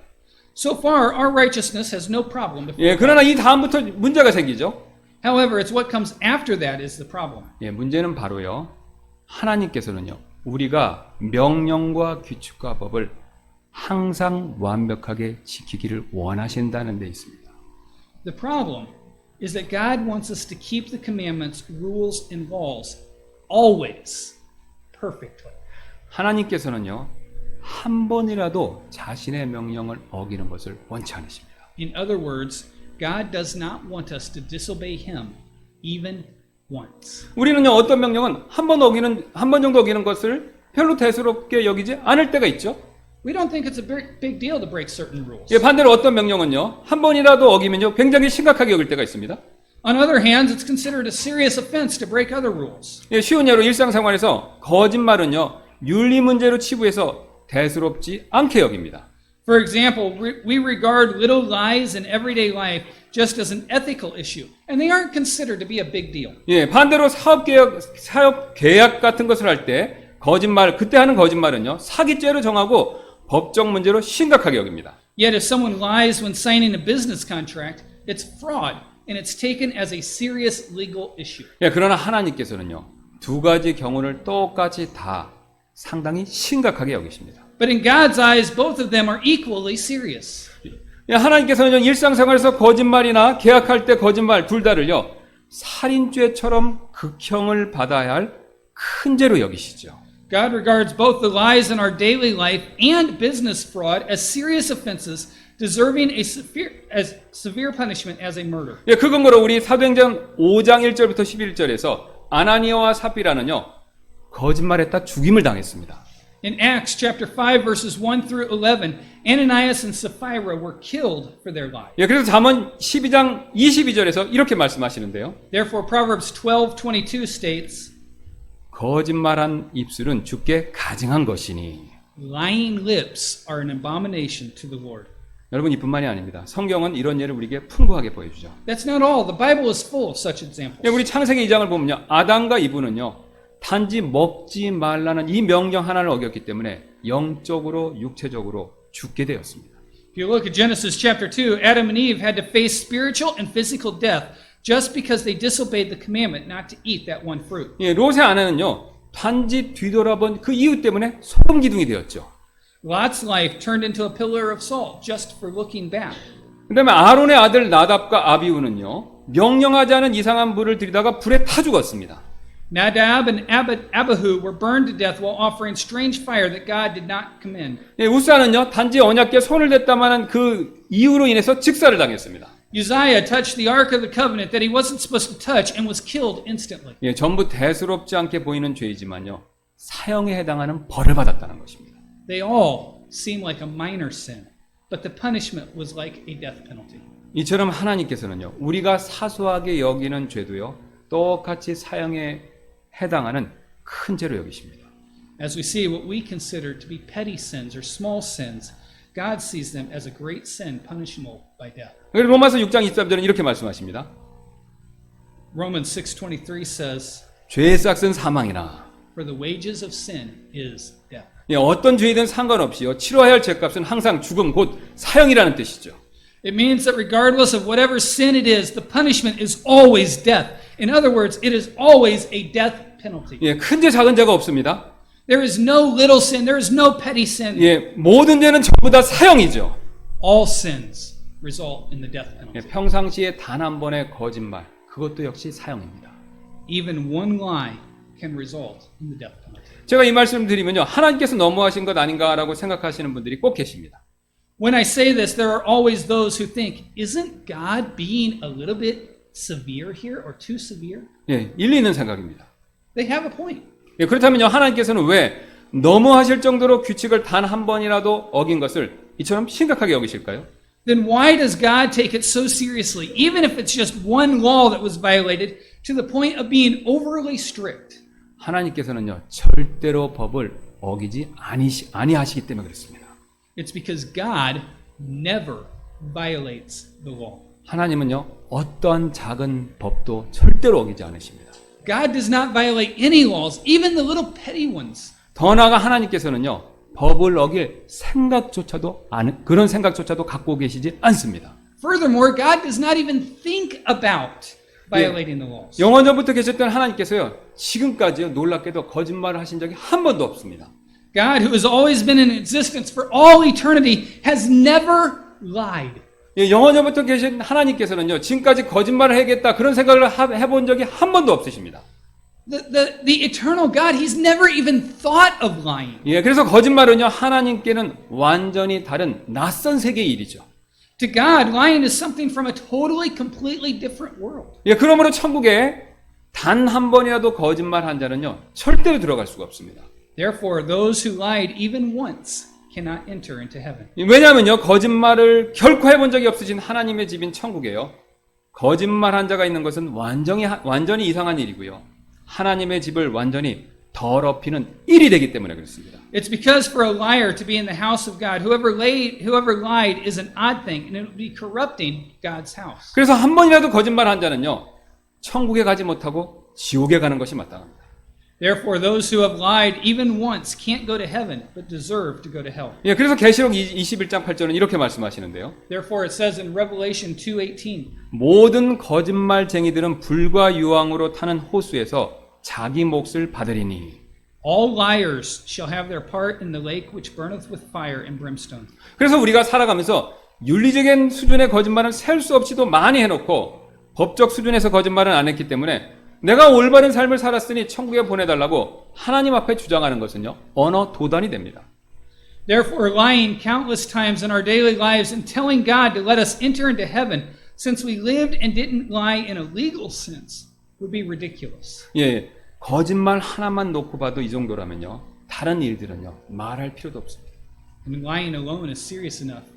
So far, our righteousness has no problem before 예, God. 그러나 이 다음부터 문제가 생기죠. However, it's what comes after that is the problem. 예, 문제는 바로요. 하나님께서는요. 우리가 명령과 규칙과 법을 항상 완벽하게 지키기를 원하신다는 데 있습니다. The problem is that God wants us to keep the commandments, rules, and laws always perfectly. 하나님께서는요. 한 번이라도 자신의 명령을 어기는 것을 원치 않으십니다. In other words, God does not want us to disobey Him even once. 우리는요. 어떤 명령은 한 번 정도 어기는 것을 별로 대수롭게 여기지 않을 때가 있죠. We don't think it's a big deal to break certain rules. 예, 반대로 어떤 명령은요. 한 번이라도 어기면요. 굉장히 심각하게 여길 때가 있습니다. On other hands, it's considered a serious offense to break other rules. 예, 쉬운 예로 일상생활에서 거짓말은요. 윤리 문제로 치부해서 대수롭지 않게 여깁니다. For example, we regard little lies in everyday life just as an ethical issue, and they aren't considered to be a big deal. 예, 반대로 사업 계약 같은 것을 할 때 그때 하는 거짓말은요. 사기죄로 정하고 법적 문제로 심각하게 여깁니다. Yet if someone lies when signing a business contract, it's fraud, and it's taken as a serious legal issue. 예, 그러나 하나님께서는요. 두 가지 경우를 똑같이 다 상당히 심각하게 여기십니다. But in God's eyes, both of them are equally serious. 예, 하나님께서는 일상생활에서 거짓말이나 계약할 때 거짓말 둘 다를요. 살인죄처럼 극형을 받아야 할 큰 죄로 여기시죠. God regards both the lies in our daily life and business fraud as serious offenses deserving a severe punishment as a murder. 예, 그 근거로 우리 사도행전 5장 1절부터 11절에서 아나니아와 삽비라는요. 거짓말했다 죽임을 당했습니다. In Acts chapter 5 verses 1 through 11, Ananias and Sapphira were killed for their lies. 예, 그래서 잠언 12장 22절에서 이렇게 말씀하시는데요. Therefore Proverbs 12:22 states, 거짓말한 입술은 주께 가증한 것이니. lying lips are an abomination to the Lord. 여러분 이뿐만이 아닙니다. 성경은 이런 예를 우리에게 풍부하게 보여주죠. That's not all. The Bible is full of such examples. 예, 우리 창세기 2장을 보면요. 아담과 이브는요. 단지 먹지 말라는 이 명령 하나를 어겼기 때문에 영적으로 육체적으로 죽게 되었습니다. If you look at Genesis chapter 2, Adam and Eve had to face spiritual and physical death just because they disobeyed the commandment not to eat that one fruit. 예, 롯의 아내는요. 단지 뒤돌아본 그 이유 때문에 소금 기둥이 되었죠. Lot's life turned into a pillar of salt just for looking back. 그다음에 아론의 아들 나답과 아비후는요. 명령하지 않은 이상한 불을 들이다가 불에 타 죽었습니다. Nadab and Abihu were burned to death while offering strange fire that God did not commend. 예, 우사는요. 단지 언약궤에 손을 댔다마는 그 이유로 인해서 직사를 당했습니다. Uzziah touched the Ark of the Covenant that he wasn't supposed to touch and was killed instantly. 예, 전부 대수롭지 않게 보이는 죄이지만요. 사형에 해당하는 벌을 받았다는 것입니다. They all seem like a minor sin, but the punishment was like a death penalty. 이처럼 하나님께서는요, 우리가 사소하게 여기는 죄도요, 똑같이 사형에 해당하는 큰 죄로 여기십니다. As we see what we consider to be petty sins or small sins, God sees them as a great sin punishable by death. 로마서 6장 23절은 이렇게 말씀하십니다. Romans 6:23 says, 죄의 싹은 사망이나 "For the wages of sin is death." 어떤 죄이든 상관없이요, 치러야 할 죄값은 항상 죽음 곧 사형이라는 뜻이죠. It means that regardless of whatever sin it is, the punishment is always death. In other words, it is always a death penalty. 예, 큰 죄 작은 죄가 없습니다. There is no little sin, there is no petty sin. 예, 모든 죄는 전부 다 사형이죠. All sins result in the death penalty. 예, 평상시에 단 한 번의 거짓말, 그것도 역시 사형입니다. Even one lie can result in the death penalty. 제가 이 말씀을 드리면요, 하나님께서 너무하신 것 아닌가라고 생각하시는 분들이 꼭 계십니다. When I say this, there are always those who think, isn't God being a little bit severe here or too severe? 예, 일리 있는 생각입니다. They have a point. 예, 그렇다면요, 하나님께서는 왜 너무하실 정도로 규칙을 단 한 번이라도 어긴 것을 이처럼 심각하게 여기실까요? Then why does God take it so seriously, even if it's just one law that was violated, to the point of being overly strict? 하나님께서는요, 절대로 법을 어기지 아니하시기 때문에 그렇습니다. It's because God never violates the law. 하나님은요, 어떠한 작은 법도 절대로 어기지 않으십니다. God does not violate any laws, even the little petty ones. 더 나아가 하나님께서는요, 법을 어길 그런 생각조차도 갖고 계시지 않습니다. Furthermore, God does not even think about violating the laws. 영원 전부터 계셨던 하나님께서요, 지금까지요, 놀랍게도 거짓말을 하신 적이 한 번도 없습니다. God, who has always been in existence for all eternity, has never lied. 예, 영원 전부터 계신 하나님께서는요, 지금까지 거짓말을 해야겠다 그런 생각을 해본 적이 한 번도 없으십니다. The eternal God, He's never even thought of lying. 예, 그래서 거짓말은요, 하나님께는 완전히 다른 낯선 세계의 일이죠. To God, lying is something from a totally, completely different world. 예, 그러므로 천국에 단 한 번이라도 거짓말 한 자는요, 절대로 들어갈 수가 없습니다. Therefore, those who lied even once cannot enter into heaven. 왜냐하면요, 거짓말을 결코 해본 적이 없으신 하나님의 집인 천국에요, 거짓말 한 자가 있는 것은 완전히 이상한 일이고요, 하나님의 집을 완전히 더럽히는 일이 되기 때문에 그렇습니다. It's because for a liar to be in the house of God, whoever lied is an odd thing, and it would be corrupting God's house. 그래서 한 번이라도 거짓말 한 자는요, 천국에 가지 못하고 지옥에 가는 것이 마땅합니다. Therefore, those who have lied even once can't go to heaven, but deserve to go to hell. 예, 그래서 계시록 21장 8절은 이렇게 말씀하시는데요. Therefore, it says in Revelation 2:18, 모든 거짓말쟁이들은 불과 유황으로 타는 호수에서 자기 몫을 받으리니. all liars shall have their part in the lake which burneth with fire and brimstone. 그래서 우리가 살아가면서 윤리적인 수준의 거짓말은 셀 수 없이도 많이 해놓고 법적 수준에서 거짓말은 안 했기 때문에 내가 올바른 삶을 살았으니 천국에 보내달라고 하나님 앞에 주장하는 것은요, 언어 도단이 됩니다. Therefore, lying countless times in our daily lives and telling God to let us enter into heaven, since we lived and didn't lie in a legal sense, would be ridiculous. 예, 거짓말 하나만 놓고 봐도 이 정도라면요, 다른 일들은요, 말할 필요도 없습니다. And lying alone is serious enough.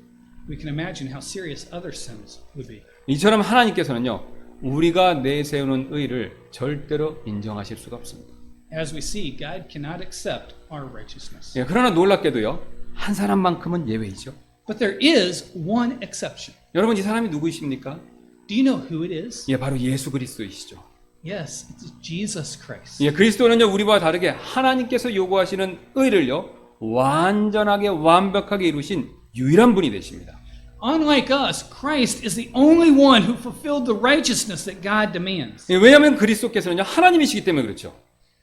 We can imagine how serious other sins would be. 이처럼 하나님께서는요, 우리가 내세우는 의를 절대로 인정하실 수가 없습니다. As we see, God cannot accept our righteousness. 예, 그러나 놀랍게도요, 한 사람만큼은 예외이죠. But there is one exception. 여러분, 이 사람이 누구이십니까? Do you know who it is? 예, 바로 예수 그리스도이시죠. Yes, it's Jesus Christ. 예, 그리스도는요, 우리와 다르게 하나님께서 요구하시는 의를요, 완전하게 완벽하게 이루신 유일한 분이 되십니다. Unlike us, Christ is the only one who fulfilled the righteousness that God demands. 예, 왜냐하면 그리스도께서는요, 하나님이시기 때문에 그렇죠.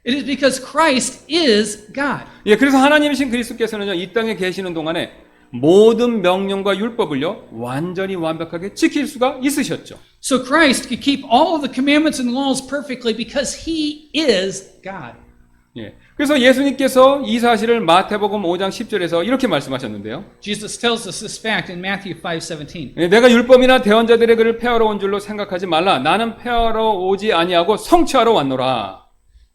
It is because Christ is God. 예, 그래서 하나님이신 그리스도께서는요, 이 땅에 계시는 동안에 모든 명령과 율법을요, 완전히 완벽하게 지킬 수가 있으셨죠. So Christ could keep all of the commandments and laws perfectly because He is God. 예, 그래서 예수님께서 이 사실을 마태복음 5장 10절에서 이렇게 말씀하셨는데요. Jesus tells us this fact in Matthew 5:17. 예, 내가 율법이나 대언자들의 글을 폐하러 온 줄로 생각하지 말라. 나는 폐하러 오지 아니하고 성취하러 왔노라.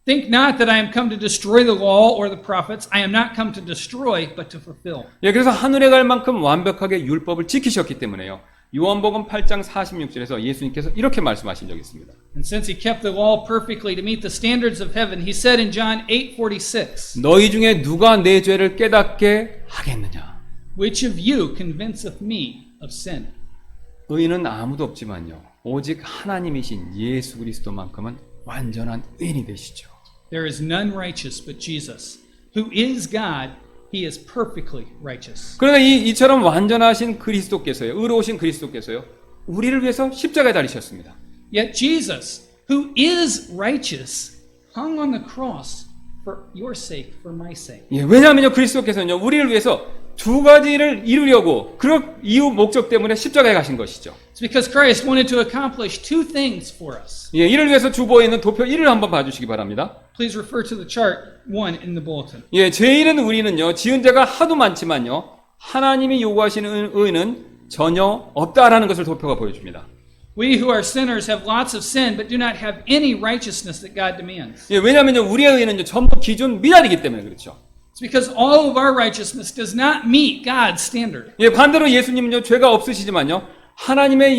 Think not that I am come to destroy the law or the prophets. I am not come to destroy, but to fulfill. 예, 그래서 하늘에 갈 만큼 완벽하게 율법을 지키셨기 때문에요. 요한복음 8장 46절에서 예수님께서 이렇게 말씀하신 적이 있습니다. And since he kept the law perfectly to meet the standards of heaven, he said in John 8:46, 너희 중에 누가 내 죄를 깨닫게 하겠느냐? which of you convinceth me of sin? 의인은 아무도 없지만요. 오직 하나님이신 예수 그리스도만큼은 완전한 의인이 되시죠. There is none righteous but Jesus, who is God. He is perfectly righteous. 그러나 이처럼 완전하신 그리스도께서요, 의로우신 그리스도께서요, 우리를 위해서 십자가에 달리셨습니다. Yet Jesus, who is righteous, hung on the cross for your sake, for my sake. 예, 왜냐하면요, 그리스도께서는요, 우리를 위해서 두 가지를 이루려고 그 이유 목적 때문에 십자가에 가신 것이죠. It's because Christ wanted to accomplish two things for us. 예, 이를 위해서 주보에 있는 도표 1을 한번 봐주시기 바랍니다. Please refer to the chart 1 in the bulletin. 예, 죄인은 우리는요, 지은 죄가 하도 많지만요, 하나님이 요구하시는 의는 전혀 없다라는 것을 도표가 보여줍니다. We who are sinners have lots of sin, but do not have any righteousness that God demands. 예, 왜냐하면요, 우리의 의는요, 전부 기준 미달이기 때문에 그렇죠. It's because all of our righteousness does not meet God's standard. 예, 반대로 예수님은요, 죄가 없으시지만요, 하나님이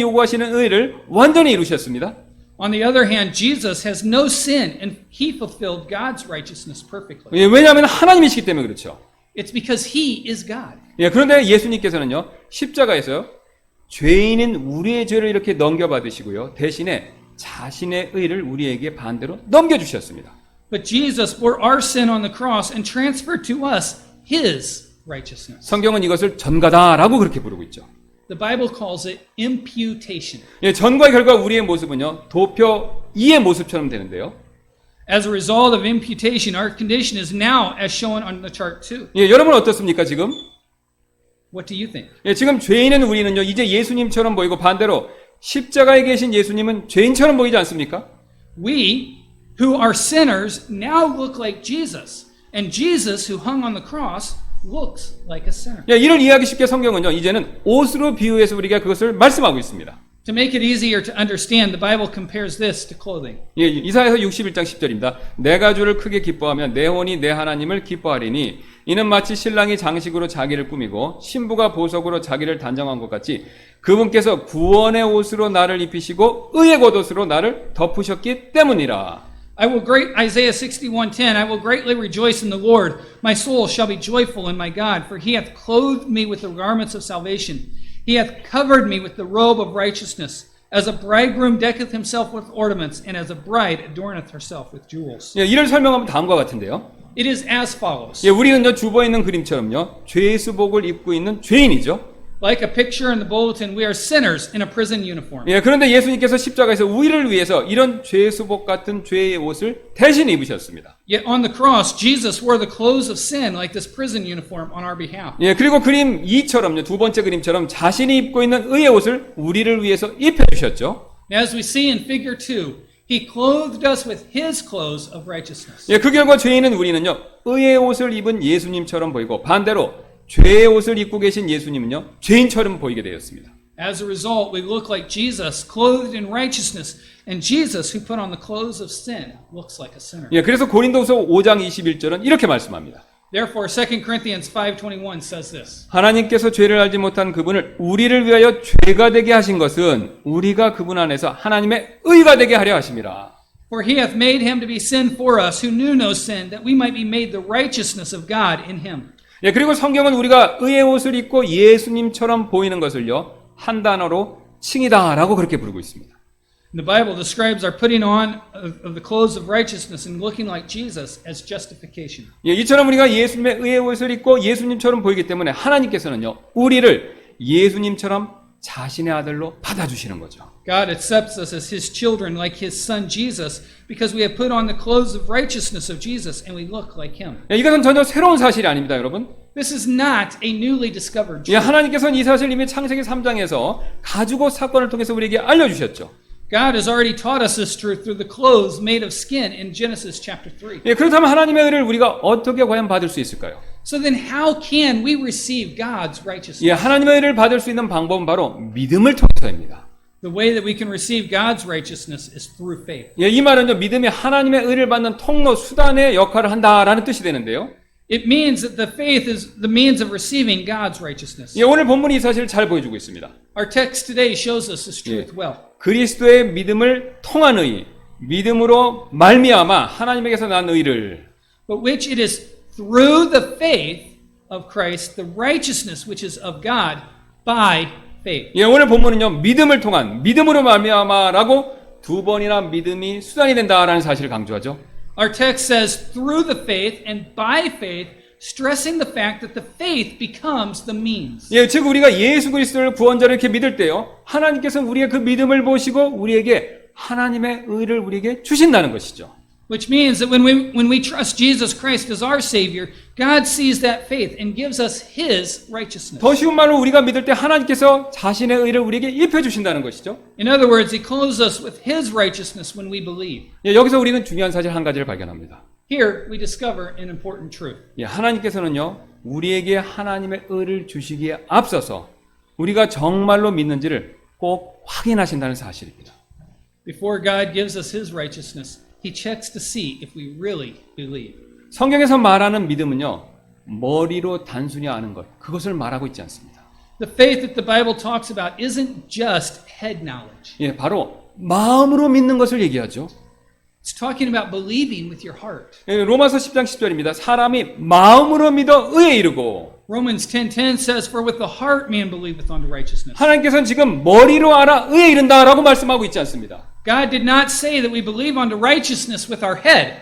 요구하시는 의를 완전히 이루셨습니다. On the other hand, Jesus has no sin, and he fulfilled God's righteousness perfectly. 예, 왜냐하면 하나님이시기 때문에 그렇죠. It's because he is God. 예, 그런데 예수님께서는요, 십자가에서요, 죄인인 우리의 죄를 이렇게 넘겨받으시고요, 대신에 자신의 의를 우리에게 반대로 넘겨주셨습니다. But Jesus bore our sin on the cross and transferred to us his righteousness. 성경은 이것을 전가다라고 그렇게 부르고 있죠. The Bible calls it imputation. 예, 전과의 결과 우리의 모습은요, 도표 2의 모습처럼 되는데요. As a result of imputation, our condition is now as shown on the chart 2. 예, 여러분 어떻습니까, 지금? What do you think? 예, 지금 죄인은 우리는요, 이제 예수님처럼 보이고 반대로 십자가에 계신 예수님은 죄인처럼 보이지 않습니까? We, who are sinners, now look like Jesus. And Jesus, who hung on the cross, looks like a sinner. 예, 이를 이해하기 쉽게 성경은요, 이제는 옷으로 비유해서 우리가 그것을 말씀하고 있습니다. To make it easier to understand, the Bible compares this to clothing. 예, 이사야서 61장 10절입니다. 내가 주를 크게 기뻐하면 내 혼이 내 하나님을 기뻐하리니 이는 마치 신랑이 장식으로 자기를 꾸미고 신부가 보석으로 자기를 단정한 것 같이 그분께서 구원의 옷으로 나를 입히시고 의의 겉옷으로 나를 덮으셨기 때문이라. Isaiah 61:10, I will greatly rejoice in the Lord. My soul shall be joyful in my God, for he hath clothed me with the garments of salvation. He hath covered me with the robe of righteousness. As a bridegroom decketh himself with ornaments, and as a bride adorneth herself with jewels. 예, 이를 설명하면 다음과 같은데요. It is as follows. 예, 우리는요, 주보에 있는 그림처럼요, 죄의 수복을 입고 있는 죄인이죠. Like a picture in the bulletin, we are sinners in a prison uniform. 예, 그런데 예수님께서 십자가에서 우리를 위해서 이런 죄의 수복 같은 죄의 옷을 대신 입으셨습니다. Yet on the cross, Jesus wore the clothes of sin like this prison uniform on our behalf. 예, 그리고 그림 2처럼요, 두 번째 그림처럼 자신이 입고 있는 의의 옷을 우리를 위해서 입혀주셨죠. As we see in figure 2, he clothed us with his clothes of righteousness. 예, 그 결과 죄인은 우리는요, 의의 옷을 입은 예수님처럼 보이고 반대로 죄의 옷을 입고 계신 예수님은요, 죄인처럼 보이게 되었습니다. As a result, we look like Jesus, clothed in righteousness, and Jesus, who put on the clothes of sin, looks like a sinner. 예, 그래서 고린도서 5장 21절은 이렇게 말씀합니다. Therefore, 2 Corinthians 5:21 says this. 하나님께서 죄를 알지 못한 그분을 우리를 위하여 죄가 되게 하신 것은 우리가 그분 안에서 하나님의 의가 되게 하려 하심이라. For he hath made him to be sin for us, who knew no sin, that we might be made the righteousness of God in him. 예, 그리고 성경은 우리가 의의 옷을 입고 예수님처럼 보이는 것을요, 한 단어로 칭이다라고 그렇게 부르고 있습니다. The Bible describes our putting on of the clothes of righteousness and looking like Jesus as justification. 예, 이처럼 우리가 예수님의 의의 옷을 입고 예수님처럼 보이기 때문에 하나님께서는요, 우리를 예수님처럼 자신의 아들로 받아주시는 거죠. God accepts us as his children like his son Jesus because we have put on the clothes of righteousness of Jesus and we look like him. 예, 이것은 전혀 새로운 사실이 아닙니다, 여러분. This is not a newly discovered 예, truth. 하나님께서는 이 사실 이미 창세기 3장에서 가죽옷 사건을 통해서 우리에게 알려주셨죠. God has already taught us this truth through the clothes made of skin in Genesis chapter 3. 예, 그렇다면 하나님의 의를 우리가 어떻게 과연 받을 수 있을까요? So then how can we receive God's righteousness? 예, 하나님의 의를 받을 수 있는 방법은 바로 믿음을 통해서입니다. The way that we can receive God's righteousness is through faith. 예, 이 말은요, 믿음이 하나님의 의를 받는 통로, 수단의 역할을 한다라는 뜻이 되는데요. It means that the faith is the means of receiving God's righteousness. 예, 오늘 본문이 이 사실을 잘 보여주고 있습니다. Our text today shows us this truth well. 그리스도의 믿음을 통한 의, 믿음으로 말미암아 하나님에게서 난 의를, But which it is through the faith of Christ, the righteousness which is of God by faith. 예, 오늘 본문은요, 믿음을 통한, 믿음으로 말미암아라고 두 번이나 믿음이 수단이 된다라는 사실을 강조하죠. Our text says through the faith and by faith, stressing the fact that the faith becomes the means. 예, 즉 우리가 예수 그리스도를 구원자로 이렇게 믿을 때요, 하나님께서 우리의 그 믿음을 보시고 우리에게 하나님의 의를 우리에게 주신다는 것이죠. Which means that when we trust Jesus Christ as our Savior, God sees that faith and gives us His righteousness. 더 쉬운 말로 우리가 믿을 때 하나님께서 자신의 의를 우리에게 입혀 주신다는 것이죠. In other words, He clothes us with His righteousness when we believe. 예, 여기서 우리는 중요한 사실 한 가지를 발견합니다. Here we discover an important truth. 예, 하나님께서는요, 우리에게 하나님의 의를 주시기에 앞서서 우리가 정말로 믿는지를 꼭 확인하신다는 사실입니다. Before God gives us His righteousness, He checks to see if we really believe. 성경에서 말하는 믿음은요, 머리로 단순히 아는 것, 그것을 말하고 있지 않습니다. The faith that the Bible talks about isn't just head knowledge. 예, 바로 마음으로 믿는 것을 얘기하죠. It's talking about believing with your heart. 예, 로마서 10장 10절입니다. 사람이 마음으로 믿어 의에 이르고, Romans 10:10 says, "For with the heart man believeth unto righteousness." 하나님께서는 지금 머리로 알아 의에 이른다라고 말씀하고 있지 않습니다. God did not say that we believe unto righteousness with our head.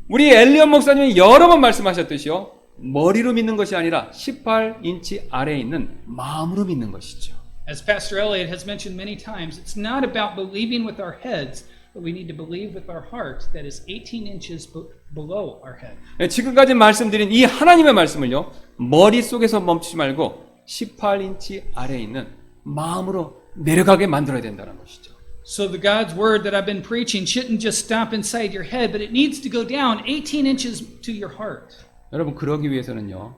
우리 엘리언 목사님이 여러 번 말씀하셨듯이요, 머리로 믿는 것이 아니라 18인치 아래에 있는 마음으로 믿는 것이죠. As Pastor Elliott has mentioned many times, it's not about believing with our heads, but we need to believe with our heart that is 18 inches below our head. 예, 지금까지 말씀드린 이 하나님의 말씀을요, 머릿속에서 멈추지 말고 18인치 아래에 있는 마음으로 내려가게 만들어야 된다는 것이죠. So the God's word that I've been preaching shouldn't just stop inside your head, but it needs to go down 18 inches to your heart. 여러분, 그러기 위해서는요,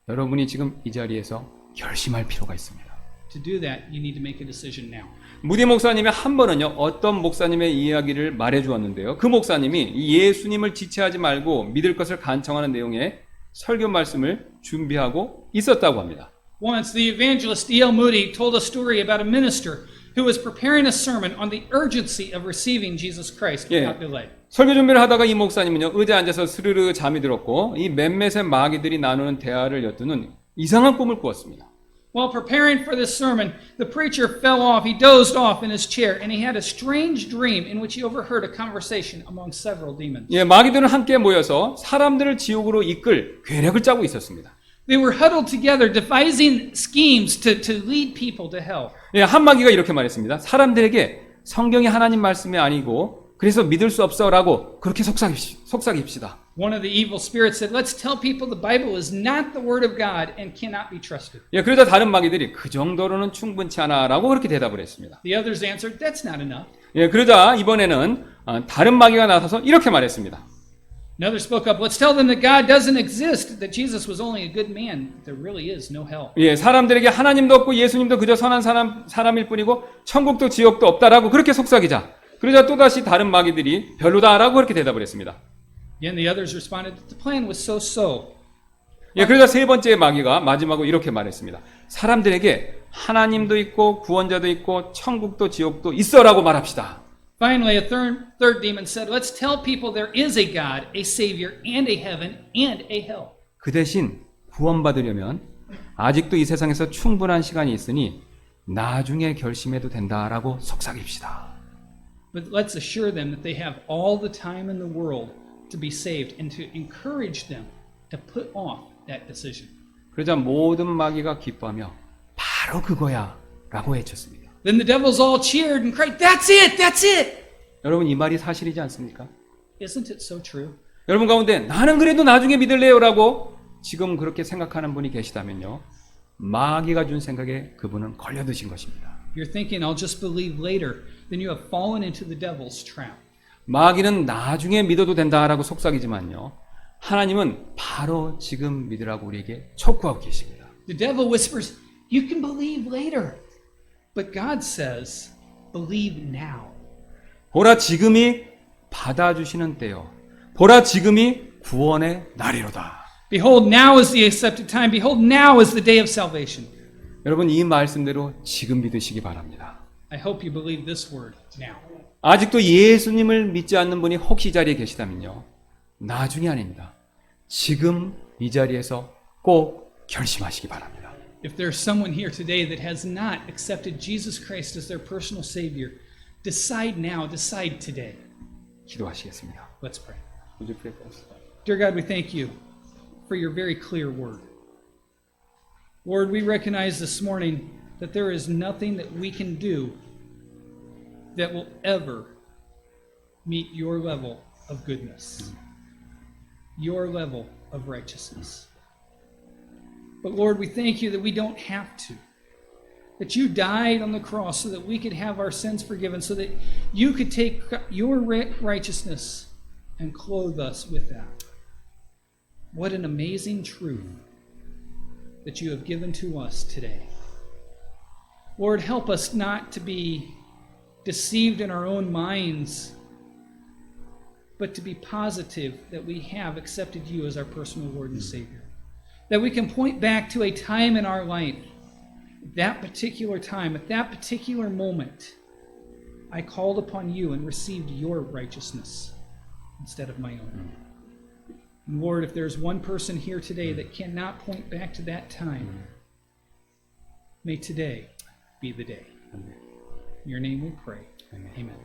여러분이 지금 이 자리에서 결심할 필요가 있습니다. To do that, you need to make a decision now. 무디 목사님이 한 번은요, 어떤 목사님의 이야기를 말해 주었는데요, 그 목사님이 예수님을 지체하지 말고 믿을 것을 간청하는 내용의 설교 말씀을 준비하고 있었다고 합니다. Once, the evangelist D.L. Moody told a story about a minister who was preparing a sermon on the urgency of receiving Jesus Christ without delay. 설교 준비를 하다가 이 목사님은요, 의자에 앉아서 스르르 잠이 들었고, 이 몇몇의 마귀들이 나누는 대화를 엿드는 이상한 꿈을 꾸었습니다. While preparing for this sermon, the preacher fell off. He dozed off in his chair, and he had a strange dream in which he overheard a conversation among several demons. 예, 마귀들은 함께 모여서 사람들을 지옥으로 이끌 계략을 짜고 있었습니다. They were huddled together, devising schemes to lead people to hell. 예, 한 마귀가 이렇게 말했습니다. 사람들에게 성경이 하나님 말씀이 아니고 그래서 믿을 수 없어라고 그렇게 속삭입시다. One of the evil spirits said, "Let's tell people the Bible is not the word of God and cannot be trusted." 예, 그러자 다른 마귀들이 그 정도로는 충분치 않아라고 그렇게 대답을 했습니다. The others answered, "That's not enough." 예, 그러자 이번에는 다른 마귀가 나서서 이렇게 말했습니다. Another spoke up, "Let's tell them that God doesn't exist, that Jesus was only a good man, that there really is no hell." 예, 사람들에게 하나님도 없고 예수님도 그저 선한 사람일 뿐이고 천국도 지옥도 없다라고 그렇게 속삭이자, 그러자 또다시 다른 마귀들이 별로다라고 그렇게 대답을 했습니다. Again, the others responded that the plan was so-so. 예, 그러자 세 번째 마귀가 마지막으로 이렇게 말했습니다. 사람들에게 하나님도 있고 구원자도 있고 천국도 지옥도 있어라고 말합시다. Finally, a third demon said, "Let's tell people there is a God, a Savior, and a heaven, and a hell." 그 대신 구원받으려면 아직도 이 세상에서 충분한 시간이 있으니 나중에 결심해도 된다라고 속삭입시다. But let's assure them that they have all the time in the world to be saved and to encourage them to put off that decision. 그러자 모든 마귀가 기뻐하며 바로 그거야 라고 외쳤습니다. Then the devils all cheered and cried, "That's it! That's it!" 여러분, 이 말이 사실이지 않습니까? Isn't it so true? 여러분 가운데 나는 그래도 나중에 믿을래요 라고 지금 그렇게 생각하는 분이 계시다면요, 마귀가 준 생각에 그분은 걸려드신 것입니다. If you're thinking, "I'll just believe later," then you have fallen into the devil's trap. 마귀는 나중에 믿어도 된다라고 속삭이지만요, 하나님은 바로 지금 믿으라고 우리에게 촉구하고 계십니다. The devil whispers, "You can believe later." But God says, Believe now. 보라 지금이 받아주시는 때요. 보라 지금이 구원의 날이로다. Behold, now is the accepted time. Behold, now is the day of salvation. 여러분 이 말씀대로 지금 믿으시기 바랍니다. I hope you believe this word now. 아직도 예수님을 믿지 않는 분이 혹시 이 자리에 계시다면요. 나중이 아닙니다. 지금 이 자리에서 꼭 결심하시기 바랍니다. If there's someone here today that has not accepted Jesus Christ as their personal Savior, decide now, decide today. 기도하시겠습니다. Let's pray. Would you pray for us? Dear God, we thank you for your very clear word. Lord, we recognize this morning that there is nothing that we can do that will ever meet your level of goodness, your level of righteousness. But Lord, we thank you that we don't have to. That you died on the cross so that we could have our sins forgiven, so that you could take your righteousness and clothe us with that. What an amazing truth that you have given to us today. Lord, help us not to be deceived in our own minds, but to be positive that we have accepted you as our personal Lord and Savior. That we can point back to a time in our life, that particular time, at that particular moment, I called upon you and received your righteousness instead of my own. And Lord, if there's one person here today that cannot point back to that time, may today be the day. In your name we pray. Amen.